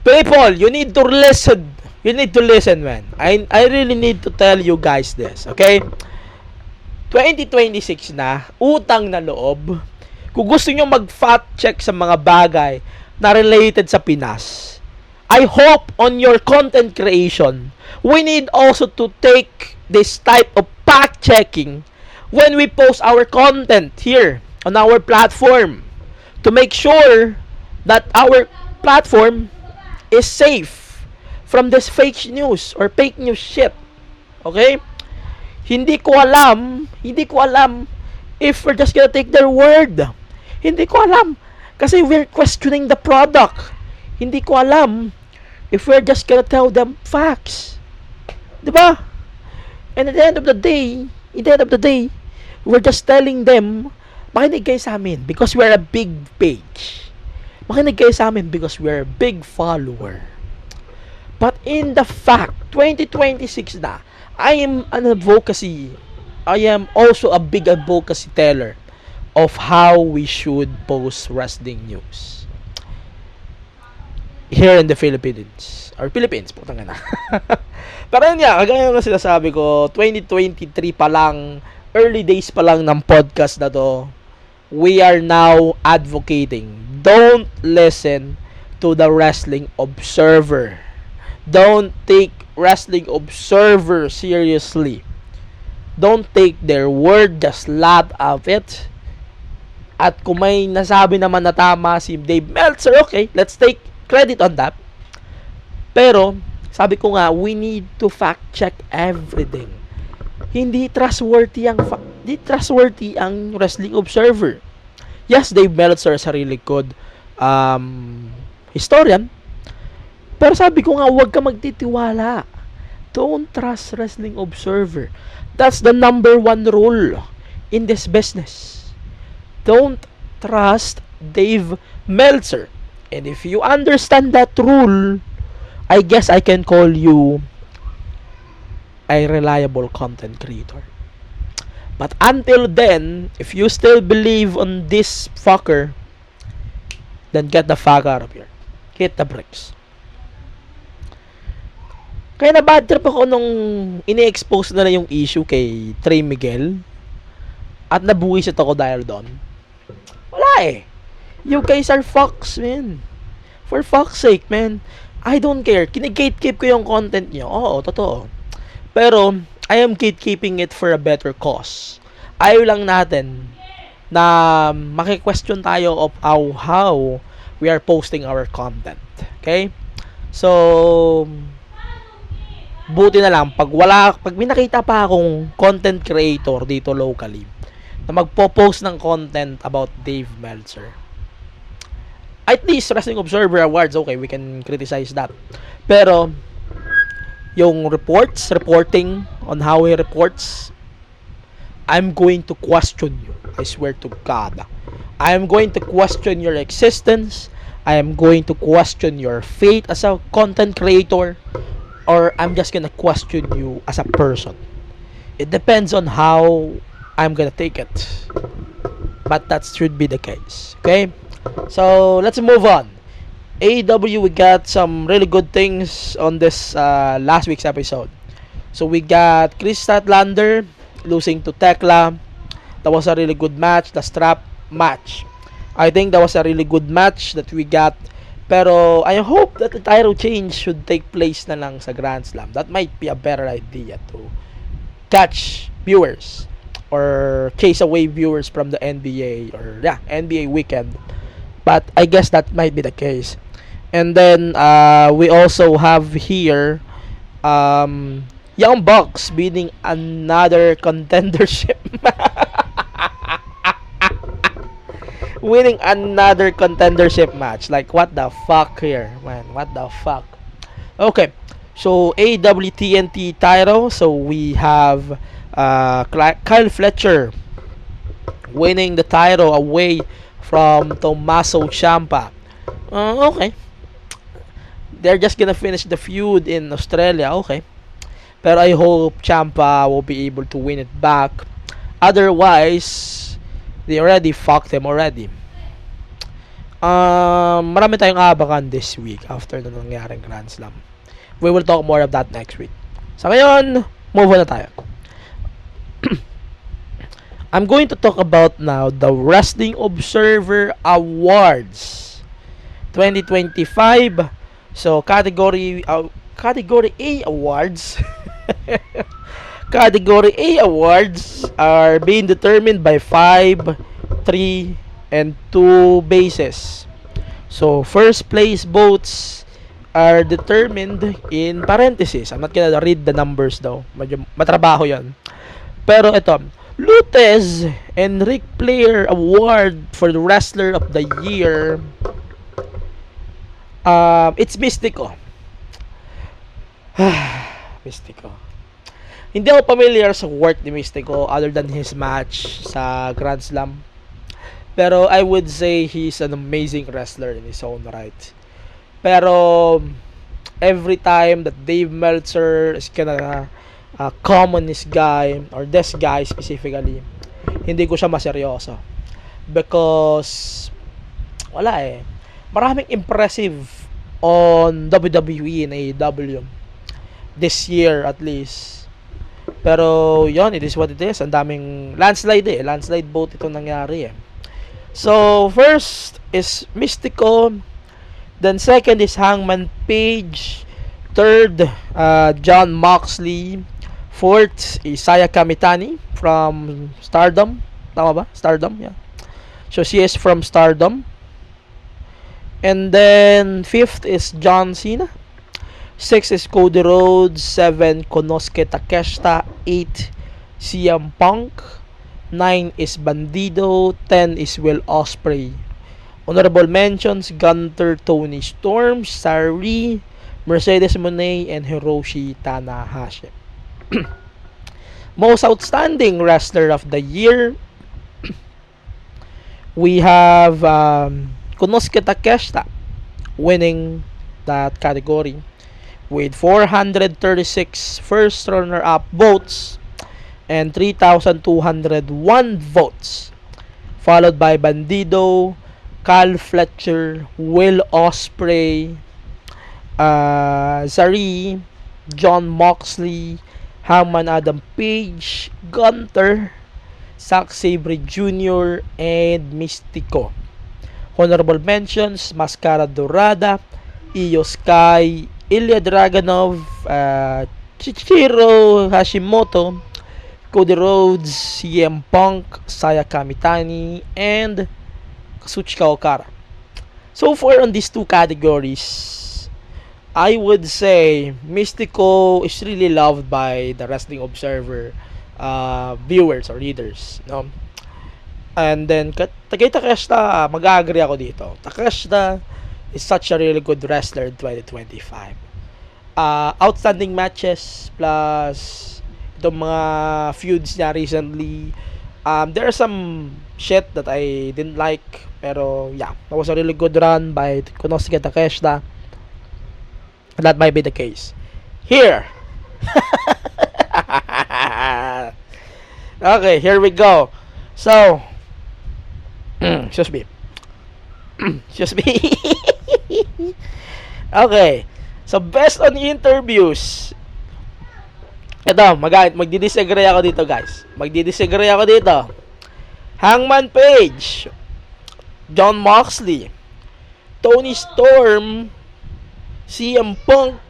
People, you need to listen. You need to listen, man. I really need to tell you guys this, okay? 2026 na, utang na loob. Kung gusto nyo mag-fact check sa mga bagay na related sa Pinas, I hope on your content creation, we need also to take this type of fact checking when we post our content here on our platform to make sure that our platform is safe from this fake news or fake news shit. Okay? Hindi ko alam if we're just gonna take their word. Hindi ko alam kasi we're questioning the product. Hindi ko alam if we're just gonna tell them facts. 'Di ba? And at the end of the day, we're just telling them, makinig kayo sa amin because we're a big page. Makinig kayo sa amin because we're a big follower. But in the fact, 2026 na, I am also a big advocacy teller of how we should post wrestling news here in the Philippines. Or Philippines, putang na. Pero yun nga, kagaya nga sinasabi ko, 2023 pa lang, early days pa lang ng podcast na to, we are now advocating, don't listen to the Wrestling Observer. Don't take Wrestling Observer seriously. Don't take their word, just laugh of it. At kung may nasabi naman na tama si Dave Meltzer, okay, let's take credit on that. Pero, sabi ko nga, we need to fact check everything. Hindi trustworthy ang Wrestling Observer. Yes, Dave Meltzer is a really good historian. Pero sabi ko nga, huwag ka magtitiwala. Don't trust Wrestling Observer. That's the number one rule in this business. Don't trust Dave Meltzer. And if you understand that rule, I guess I can call you a reliable content creator. But until then, if you still believe on this fucker, then get the fuck out of here. Hit the bricks. Kaya na bad trip ako nung ini-expose na yung issue kay Trey Miguel at nabuwisit ako dahil doon. Wala eh. You guys are fucks, man. For fuck's sake, man. I don't care. Kini-gatekeep ko yung content nyo. Oo, totoo. Pero, I am gatekeeping it for a better cause. Ayaw lang natin na maki-question tayo of how we are posting our content. Okay? So, buti na lang, pag may nakita pa akong content creator dito locally na magpo-post ng content about Dave Meltzer, at least Wrestling Observer Awards, okay, we can criticize that. Pero yung reporting on how he reports, I'm going to question you. I swear to God. I am going to question your existence. I am going to question your faith as a content creator, or I'm just gonna question you as a person. It depends on how I'm gonna take it. But that should be the case. Okay? So, let's move on. AEW, we got some really good things on this last week's episode. So, we got Chris Statlander losing to Tekla. That was a really good match. The strap match. I think that was a really good match that we got. Pero, I hope that the title change should take place na lang sa Grand Slam. That might be a better idea to catch viewers or chase away viewers from the NBA or NBA weekend. But I guess that might be the case. And then we also have here Young Bucks beating another contendership. Winning another contendership match. Like, what the fuck here, man? What the fuck? Okay. So, AWTNT title. So, we have Kyle Fletcher winning the title away from Tommaso Ciampa. Okay. They're just gonna finish the feud in Australia. Okay. Pero I hope Ciampa will be able to win it back. Otherwise, they already fucked him already. Marami tayong aabangan this week after na nangyaring Grand Slam. We will talk more of that next week. Sa ngayon, move on na tayo. I'm going to talk about now the Wrestling Observer Awards 2025. So, category A awards. Category A awards are being determined by 5, 3, and 2 bases. So, first place votes are determined in parentheses. I'm not gonna read the numbers though. Medyo matrabaho yan. Pero ito, Lutez and Ric Flair Award for the Wrestler of the Year. It's Mystico. Mystico. Hindi ako familiar sa work ni Mystico other than his match sa Grand Slam. Pero I would say he's an amazing wrestler in his own right. Pero every time that Dave Meltzer is gonna comment this guy or this guy specifically, hindi ko siya maseryoso. Because wala eh. Maraming impressive on WWE and AEW this year at least. Pero yon, it is what it is. Ang daming landslide eh. Landslide vote ito nangyari eh. So, first is Mystico. Then second is Hangman Page. Third, Jon Moxley. Fourth is Saya Kamitani from Stardom. Tama ba? Stardom, yeah. So, she is from Stardom. And then, fifth is John Cena. 6 is Cody Rhodes. 7, Konosuke Takeshita. 8, CM Punk. 9 is Bandido. 10 is Will Ospreay. Honorable mentions, Gunther, Tony Storm, Sari, Mercedes Moné, and Hiroshi Tanahashi. Most outstanding wrestler of the year, we have Konosuke Takeshita winning that category with 436 first runner-up votes and 3,201 votes, followed by Bandido, Kyle Fletcher, Will Ospreay, Zari, Jon Moxley, Hangman Adam Page, Gunther, Zack Sabre Jr., and Mystico. Honorable mentions, Mascara Dorada, Io Sky, Ilya Dragunov, Chihiro Hashimoto, Cody Rhodes, CM Punk, Saya Kamitani, and Kazuchika Okada. So far on these two categories, I would say Mystico is really loved by the Wrestling Observer viewers or readers, no? And then kay Takeshita, mag-agree ako dito. Takeshita is such a really good wrestler in 2025. Outstanding matches plus itong mga feuds niya recently. There are some shit that I didn't like, pero yeah, that was a really good run by Konosuke Takeshita. That might be the case here. Okay, here we go. So, excuse me. Excuse me. Okay. So, best on interviews. Ito, magdi-disagree ako dito, guys. Magdi-disagree ako dito. Hangman Page, Jon Moxley, Tony Storm, CM Punk,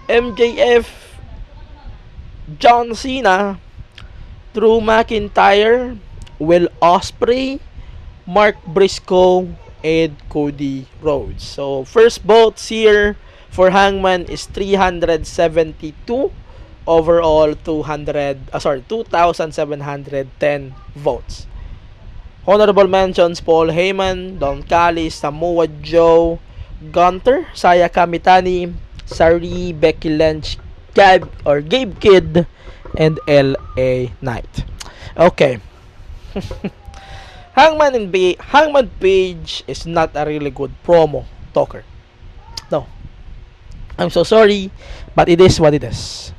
MJF, John Cena, Drew McIntyre, Will Ospreay, Mark Briscoe, and Cody Rhodes. So, first votes here for Hangman is 372. Overall, 2,710 votes. Honorable mentions: Paul Heyman, Don Callis, Samoa Joe, Gunter, Saya Kamitani, Sari, Becky Lynch, Gabe Kidd, and LA Knight. Okay. Hangman Page is not a really good promo talker. No. I'm so sorry, but it is what it is.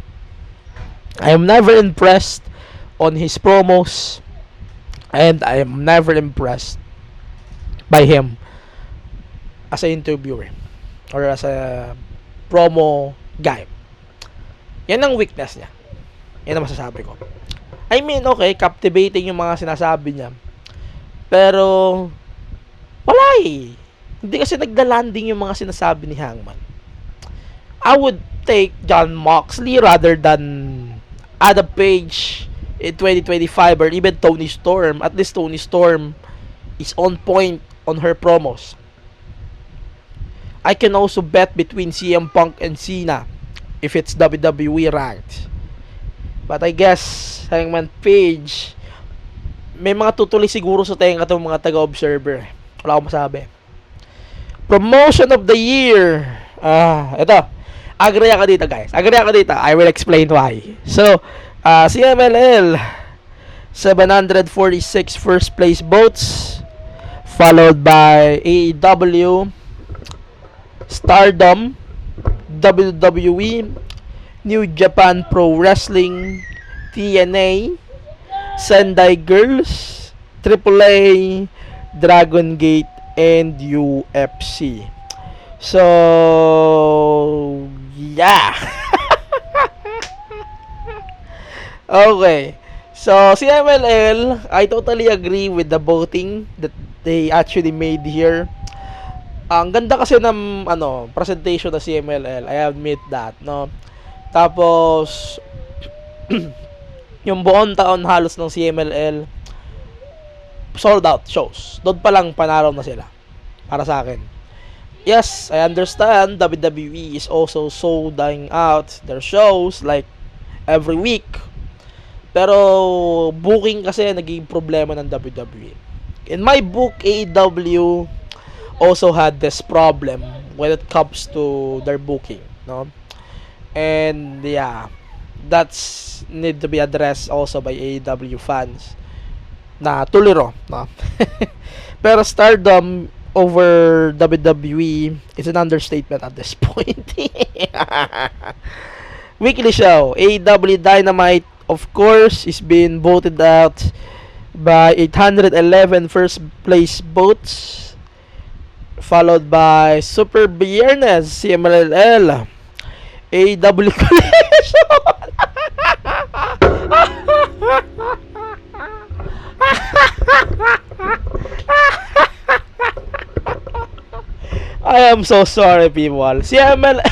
I am never impressed on his promos, and I am never impressed by him as an interviewer or as a promo guy. Yan ang weakness niya. Yan ang masasabi ko. I mean, okay, captivating yung mga sinasabi niya. Pero wala eh. Hindi kasi nagda-landing yung mga sinasabi ni Hangman. I would take Jon Moxley rather than Adam Page in 2025 or even Toni Storm. At least Toni Storm is on point on her promos. I can also bet between CM Punk and Cena if it's WWE ranked. But I guess Hangman Page, may mga tutuli siguro sa tenga itong mga taga-observer. Wala akong masabi. Promotion of the year. Ito. Agree ako dito, guys. Agree ako dito. I will explain why. So, CMLL 746 first place votes, followed by AEW, Stardom, WWE, New Japan Pro Wrestling, TNA, Sendai Girls, AAA, Dragon Gate, and UFC. So, yeah. Okay. So, CMLL, I totally agree with the voting that they actually made here. Ang ganda kasi ng presentation ng CMLL. I admit that, no. Tapos yung buong taon halos ng CMLL sold out shows. Doon pa lang panalo na sila para sa akin. Yes, I understand WWE is also solding out their shows like every week. Pero booking kasi naging problema ng WWE. In my book, AEW also had this problem when it comes to their booking, no? And yeah, that's need to be addressed also by AEW fans na tuliro, no? Pero Stardom over WWE is an understatement at this point. Weekly show, AEW Dynamite, of course, is being voted out by 811 first place votes, followed by Super Viernes, CMLL, AEW Collision. I am so sorry, people. CMLL,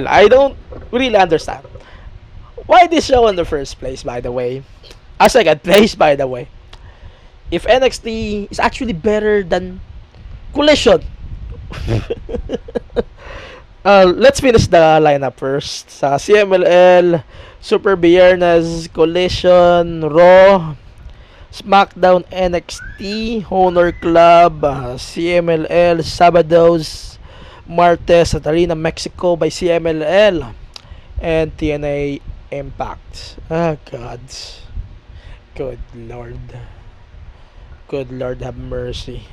I don't really understand why this show in the first place, by the way. Second place, by the way. If NXT is actually better than Collision. Let's finish the lineup first. Sa CMLL, Super Viernes, Collision, Raw, SmackDown, NXT, Honor Club, CMLL, Sabados, Martes at Arena Mexico by CMLL, and TNA Impact. God. Good Lord. Good Lord have mercy.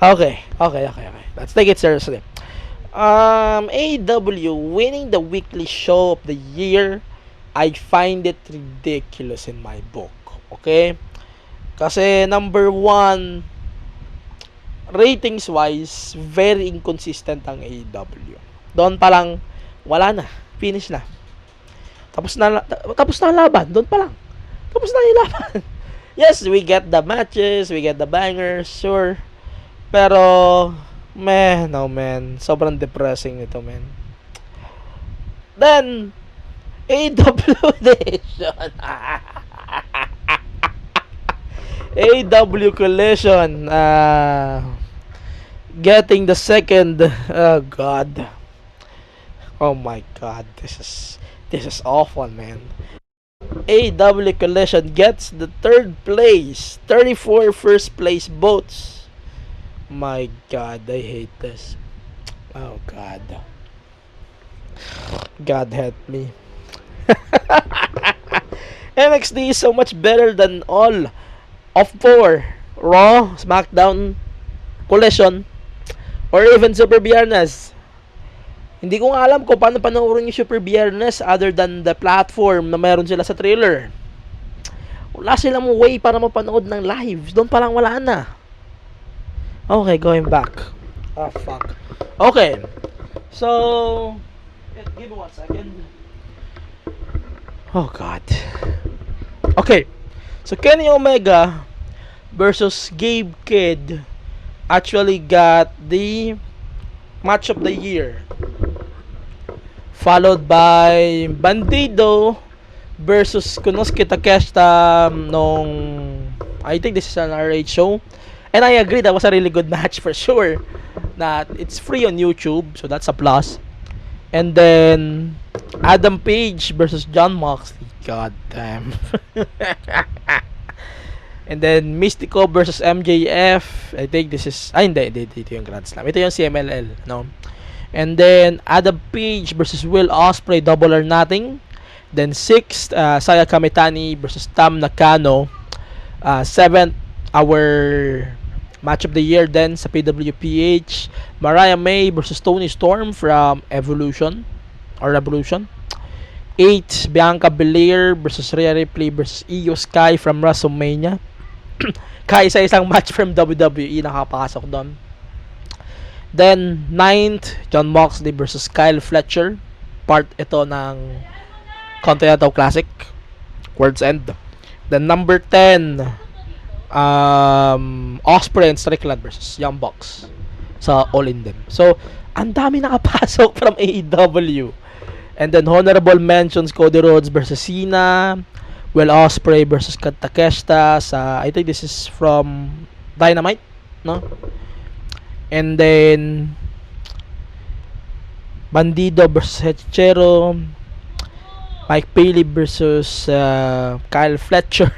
Okay. Let's take it seriously. AEW winning the weekly show of the year, I find it ridiculous in my book. Okay? Kasi number one, ratings wise, very inconsistent ang AEW. Doon pa lang, wala na. Finish na. Tapos na ang laban. Doon pa lang. Tapos na yung laban. Yes, we get the matches, we get the bangers, sure. Pero, man. Sobrang depressing nito, man. Then, AEW Nation. AEW Collision. getting the second. Oh God. Oh my God. This is awful, man. AW Collision gets the third place. 34 first place votes. My God, I hate this. Oh God. God help me. NXT is so much better than all of 4. Raw, SmackDown, Collision, or even Super Biyernes. Hindi ko nga alam kung paano panoorin yung Super Biyernes other than the platform na meron sila sa trailer. Wala silang way para mapanood ng live. Doon pa lang wala na. Okay, going back. Oh, fuck. Okay. So, give me 1 second. Oh, God. Okay. So, Kenny Omega versus Gabe Kidd actually got the match of the year. Followed by Bandido versus Konosuke Takeshita nung, I think this is an RH show. And I agree, that was a really good match for sure. That it's free on YouTube, so that's a plus. And then Adam Page versus Jon Moxley. God damn. And then Mystico versus MJF. I think this is, hindi ito yung Grand Slam. Ito yung CMLL, no? And then Adam Page versus Will Ospreay, Double or Nothing. Then 6th, Saya Kamitani versus Tam Nakano. 7th, our match of the year then sa PWPH, Mariah May versus Toni Storm from Evolution or Revolution. 8th, Bianca Belair versus Rhea Ripley versus Io Sky from WrestleMania. Kaisa-isang match from WWE nakapasok doon. Then 9th, Jon Moxley versus Kyle Fletcher. Part ito ng Continental Classic, World's End. Then number 10, Ospreay and Strickland versus Young Bucks sa All In Them. So, ang dami nakapasok from AEW. And then honorable mentions, Cody Rhodes versus Cena, Will Ospreay versus Takeshita sa, I think this is from Dynamite, no? And then Bandido versus Hechero, Mike Bailey versus Kyle Fletcher,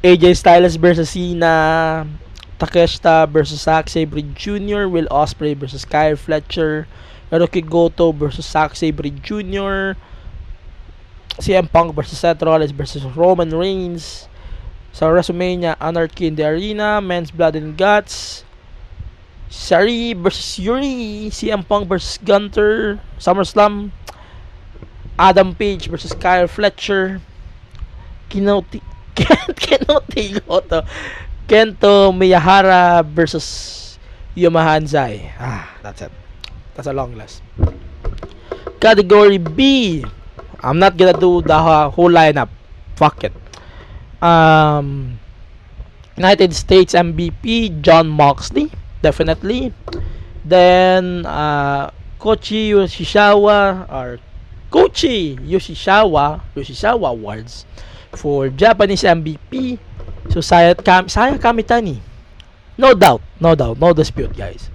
AJ Styles versus Cena, Takeshita versus Zack Sabre Jr., Will Ospreay versus Kyle Fletcher, Hiroki Goto versus Zack Sabre Jr., CM Punk versus Seth Rollins versus Roman Reigns sa WrestleMania, Anarchy in the Arena, Men's Blood and Guts, Shari versus Yuri, CM Punk versus Gunter, SummerSlam, Adam Page versus Kyle Fletcher, Kento Miyahara versus Yuma Hanzai. That's it. That's a long list. Category B, I'm not gonna do the whole lineup. Fuck it. United States MVP Jon Moxley, definitely. Then Kochi Yoshizawa Awards for Japanese MVP. So Saya Kamitani. No doubt, no dispute, guys.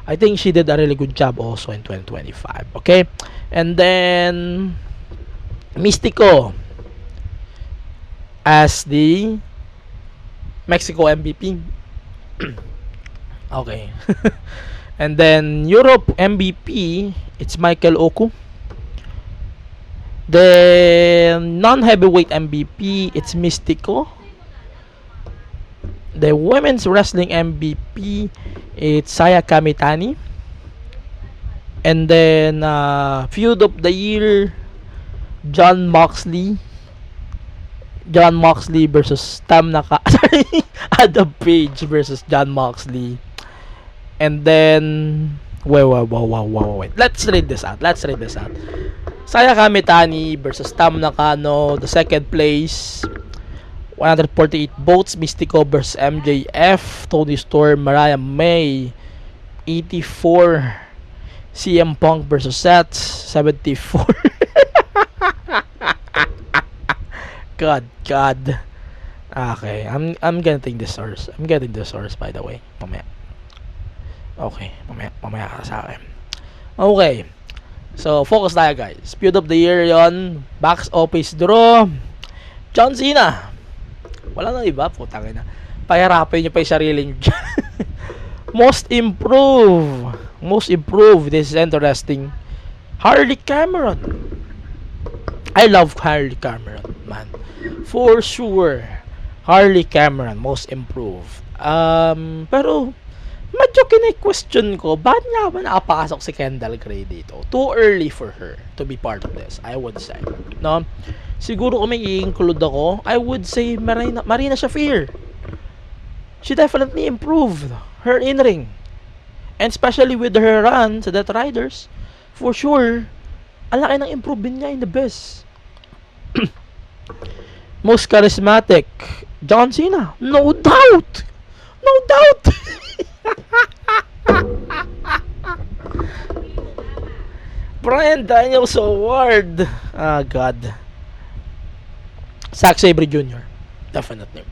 I think she did a really good job also in 2025. Okay? And then Mystico as the Mexico MVP. Okay. And then Europe MVP, it's Michael Oku. Then non-heavyweight MVP, it's Mystico. The women's wrestling MVP, it's Saya Kamitani. And then feud of the year, Jon Moxley versus Adam Page versus Jon Moxley. And then wait. Let's read this out. Saya Kamitani versus Tam Nakano, the second place, 148 votes. Mystico versus MJF, Toni Storm, Mariah May, 84. CM Punk versus Seth, 74. God. Okay, I'm getting the source. By the way, mamaya. Okay, mamaya ka sa akin. Okay. So, focus tayo guys. Feud of the year yon, box office draw, John Cena. Wala nang iba, putang ina. Pahirapin nyo pa yung sarili nyo dyan. Most improved. This is interesting. Harley Cameron. I love Harley Cameron, man. For sure. Harley Cameron, most improved. Pero medyo kine-question ko, bakit nga ba nakapasok si Kendall Gray dito? Too early for her to be part of this, I would say. No? Siguro kung may i-include ako, I would say Marina Shafir. She definitely improved her in-ring. And especially with her run sa Death Riders, for sure, ang laki ng improvement niya in the best. Most charismatic, John Cena. No doubt! No doubt! Bryan Daniels Award. Ah, God. Zack Sabre Jr. Definitely.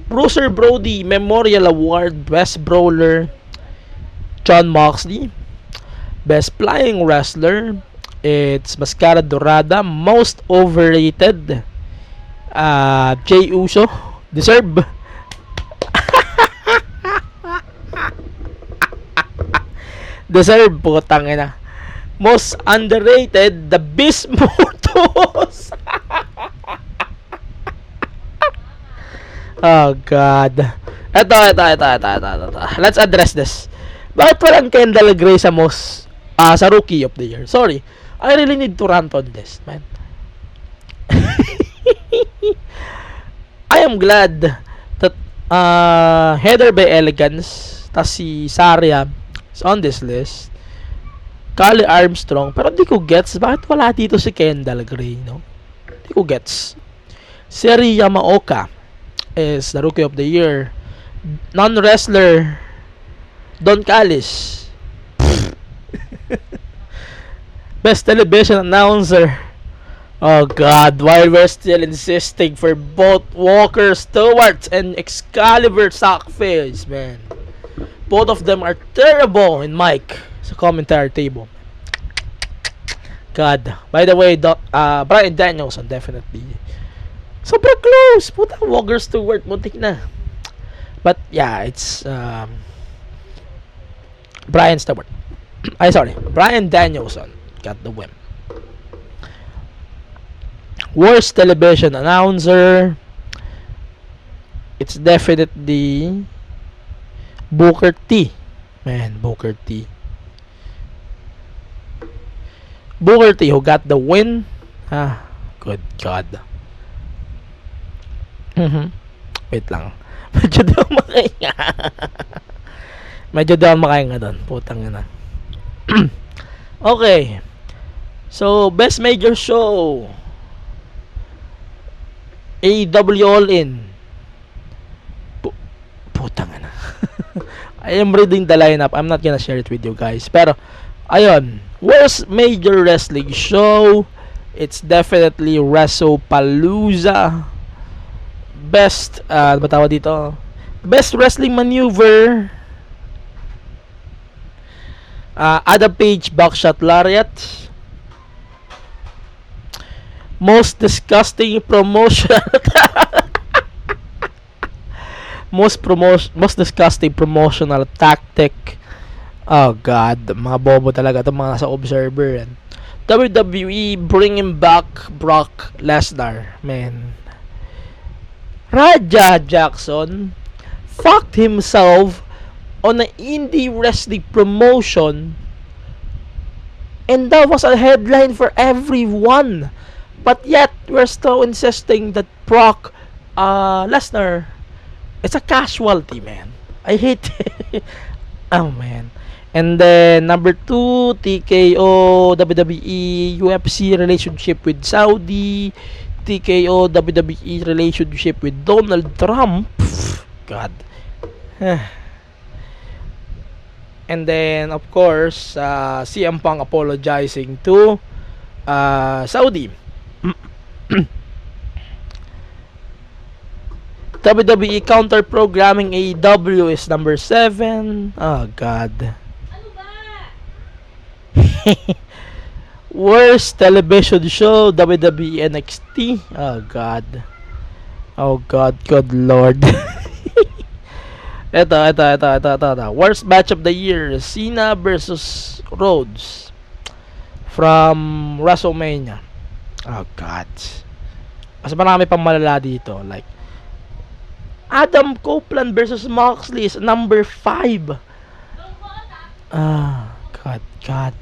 Bruiser Brody Memorial Award, Best Brawler, Jon Moxley. Best Flying Wrestler, it's Mascara Dorada. Most Overrated, Jey Uso. Deserve. Deserve, putang ina. Most Underrated, The Beast Mortos. Oh God. Ito. Let's address this. Bakit walang Kendall Gray sa sa Rookie of the Year? Sorry, I really need to rant on this, man. I am glad that Heather by Elegance, tas si Saria is on this list. Kali Armstrong, pero di ko gets bakit wala dito si Kendall Gray, no? Di ko gets. Seri Yamaoka is the Rookie of the Year. Non-wrestler Don Callis. Best television announcer. Oh God, why we're still insisting for both Walker Stewart and Excalibur Sackface, man. Both of them are terrible in mic sa commentary table. God. By the way, Bryan Danielson definitely. Sobrang close. Puta, Walker Stewart, muntik na. But yeah, it's Bryan Danielson got the win. Worst television announcer, it's definitely Booker T. Man, Booker T. Booker T who got the win. Good God. Wait lang. Medyo daw makahinga doon. Putang ina. Okay. So, best major show. AEW All In. Putang ina. I am reading the lineup. I'm not gonna share it with you guys. Pero, ayun. Worst major wrestling show. It's definitely WrestlePalooza. Best, ano ba tawag dito? Best wrestling maneuver. Adam Page Buckshot Lariat. Most disgusting promotional most disgusting promotional tactic. Oh God, mga bobo talaga itong mga nasa Observer. WWE bringing back Brock Lesnar, man. Raja Jackson fucked himself on an indie wrestling promotion, and that was a headline for everyone. But yet, we're still insisting that Brock Lesnar is a casualty, man. I hate it. Oh, man. And then, number 2, TKO, WWE, UFC relationship with Saudi. TKO, WWE relationship with Donald Trump. God. And then, of course, CM Punk apologizing to WWE Counter Programming AEW is number 7. Oh God. Worst television show, WWE NXT. Oh God. Oh God, good Lord. ito. Worst match of the year, Cena versus Rhodes from WrestleMania. Oh God. Mas marami pang malala dito. Like, Adam Copeland versus Moxley is number 5. God.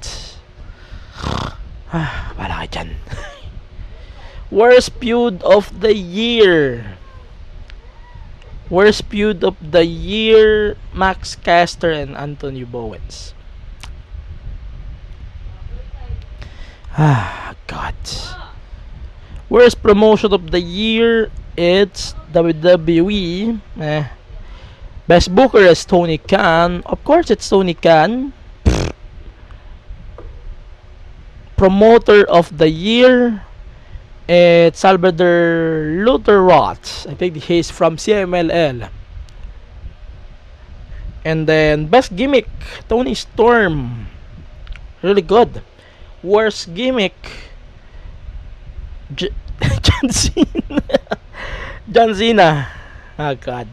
Wala ka dyan. Worst feud of the year. Worst feud of the year, Max Caster and Anthony Bowens. God. Worst promotion of the year, it's WWE. Best Booker is Tony Khan. Of course, it's Tony Khan. Promoter of the year, it's Salvador Luther Roth. I think he's from CMLL. And then best gimmick, Tony Storm. Really good. Worst gimmick, John Cena. John Cena. Oh God.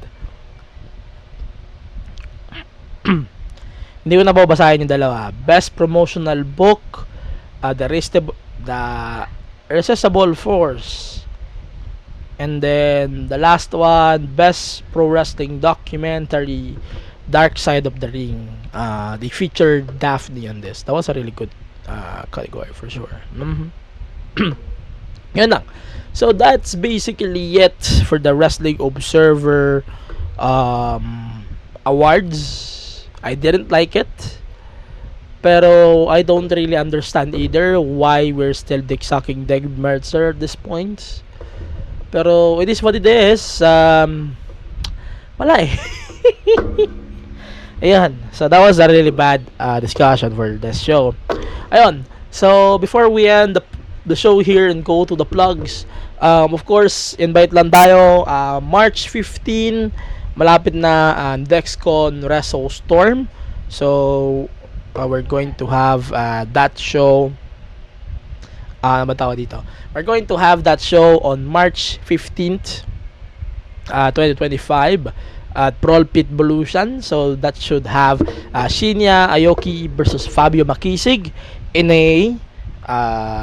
Hindi ko na babasahin yung dalawa. Best promotional book, the Irresistible Force. And then the last one, best pro wrestling documentary, Dark Side of the Ring. They featured Daphne on this. That was a really good category for sure. Yan lang. So that's basically it for the Wrestling Observer awards. I didn't like it, pero I don't really understand either why we're still dick-sucking Dave Meltzer at this point. Pero it is what it is. Wala eh. Ayan. So that was a really bad discussion for this show. Ayun. So before we end the show here and go to the plugs, of course, invite lang tayo. March 15, malapit na Dexcon Wrestle Storm. So we're going to have that show. Ano ba tawag dito? We're going to have that show on March 15th, 2025 at Brawl Pit Evolution. So that should have Shinya Aoki versus Fabio Makisig in a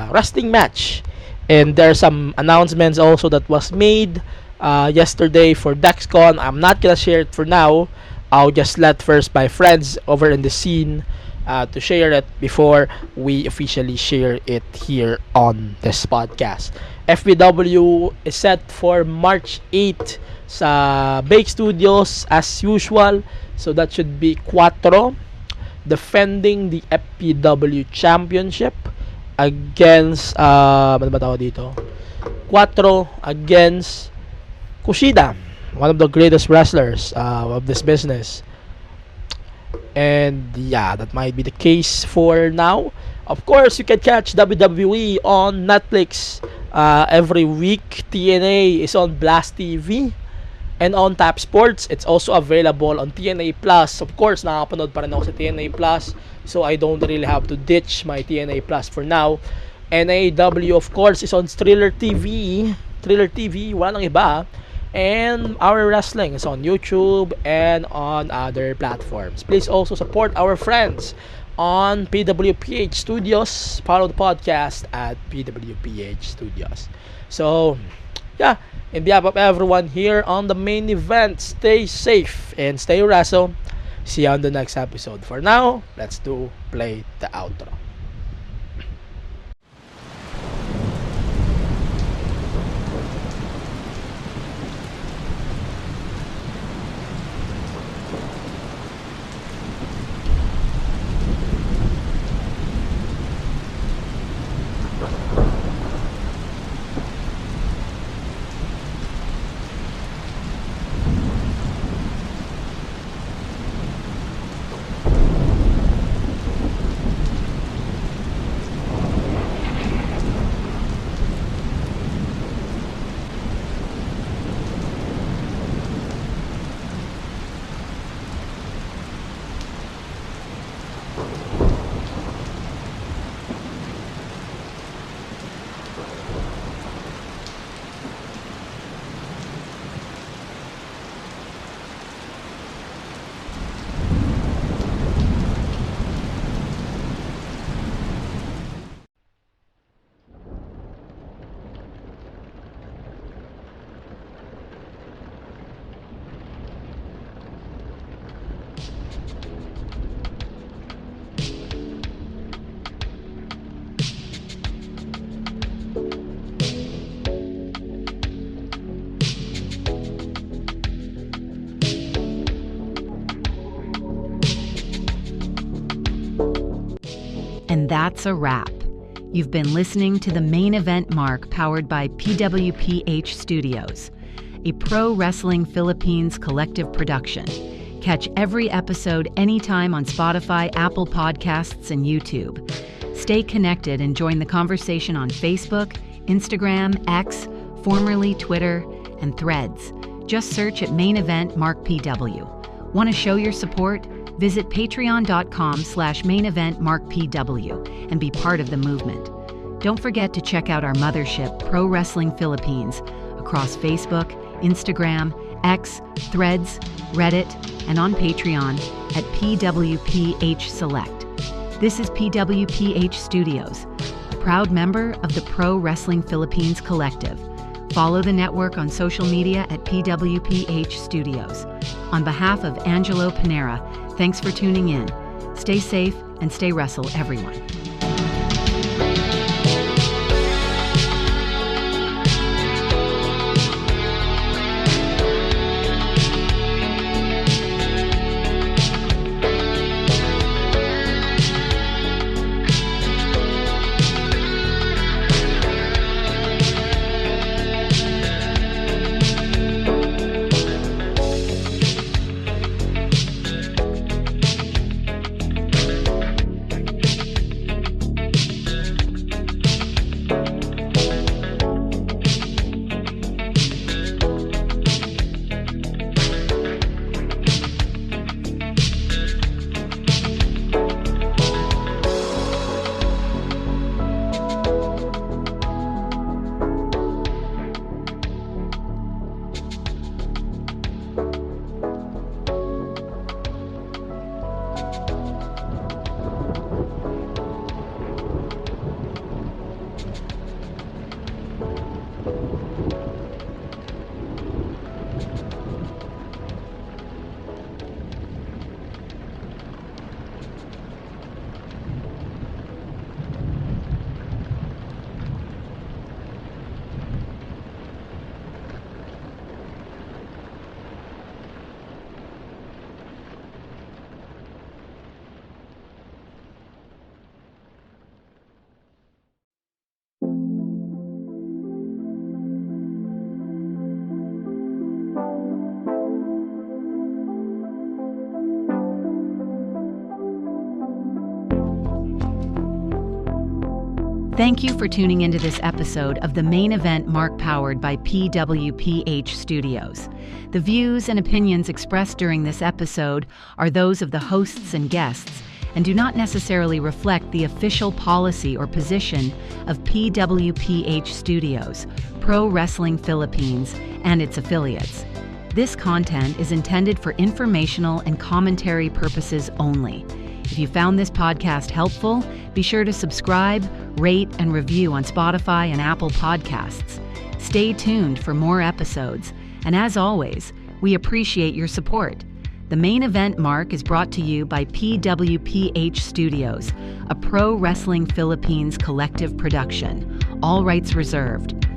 wrestling match. And there are some announcements also that was made yesterday for Dexcon. I'm not gonna share it for now. I'll just let first my friends over in the scene to share it before we officially share it here on this podcast. FBW is set for March 8 sa Bake Studios as usual. So that should be Quattro defending the FPW Championship against ano ba tawag dito? Quattro against Kushida, one of the greatest wrestlers of this business. And yeah, that might be the case for now. Of course, you can catch WWE on Netflix every week. TNA is on Blast TV and on Tap Sports. It's also available on TNA Plus. Of course, nakapanood pa rin ako sa TNA Plus, so I don't really have to ditch my TNA Plus for now. NAW, of course, is on Thriller TV. Thriller TV, wala nang iba. And our wrestling is on YouTube and on other platforms. Please also support our friends on PWPH Studios. Follow the podcast at PWPH Studios. So, yeah, in behalf of everyone here on the main event, stay safe and stay wrestle. See you on the next episode. For now, let's play the outro. And that's a wrap. You've been listening to the Main Event Mark powered by PWPH Studios, a Pro Wrestling Philippines collective production. Catch every episode anytime on Spotify, Apple Podcasts, and YouTube. Stay connected and join the conversation on Facebook, Instagram, X, formerly Twitter, and Threads. Just search at Main Event Mark PW. Want to show your support? Visit patreon.com/maineventmarkpw and be part of the movement. Don't forget to check out our mothership, Pro Wrestling Philippines, across Facebook, Instagram, X, Threads, Reddit, and on Patreon at PWPH Select. This is PWPH Studios, a proud member of the Pro Wrestling Philippines Collective. Follow the network on social media at PWPH Studios. On behalf of Angelo Panera, thanks for tuning in. Stay safe and stay wrestle, everyone. Thank you for tuning into this episode of the Main Event Mark powered by PWPH Studios. The views and opinions expressed during this episode are those of the hosts and guests and do not necessarily reflect the official policy or position of PWPH Studios, Pro Wrestling Philippines, and its affiliates. This content is intended for informational and commentary purposes only. If you found this podcast helpful, be sure to subscribe, rate, and review on Spotify and Apple Podcasts. Stay tuned for more episodes, and as always, we appreciate your support. The Main Event Mark is brought to you by PWPH Studios, a Pro Wrestling Philippines collective production. All rights reserved.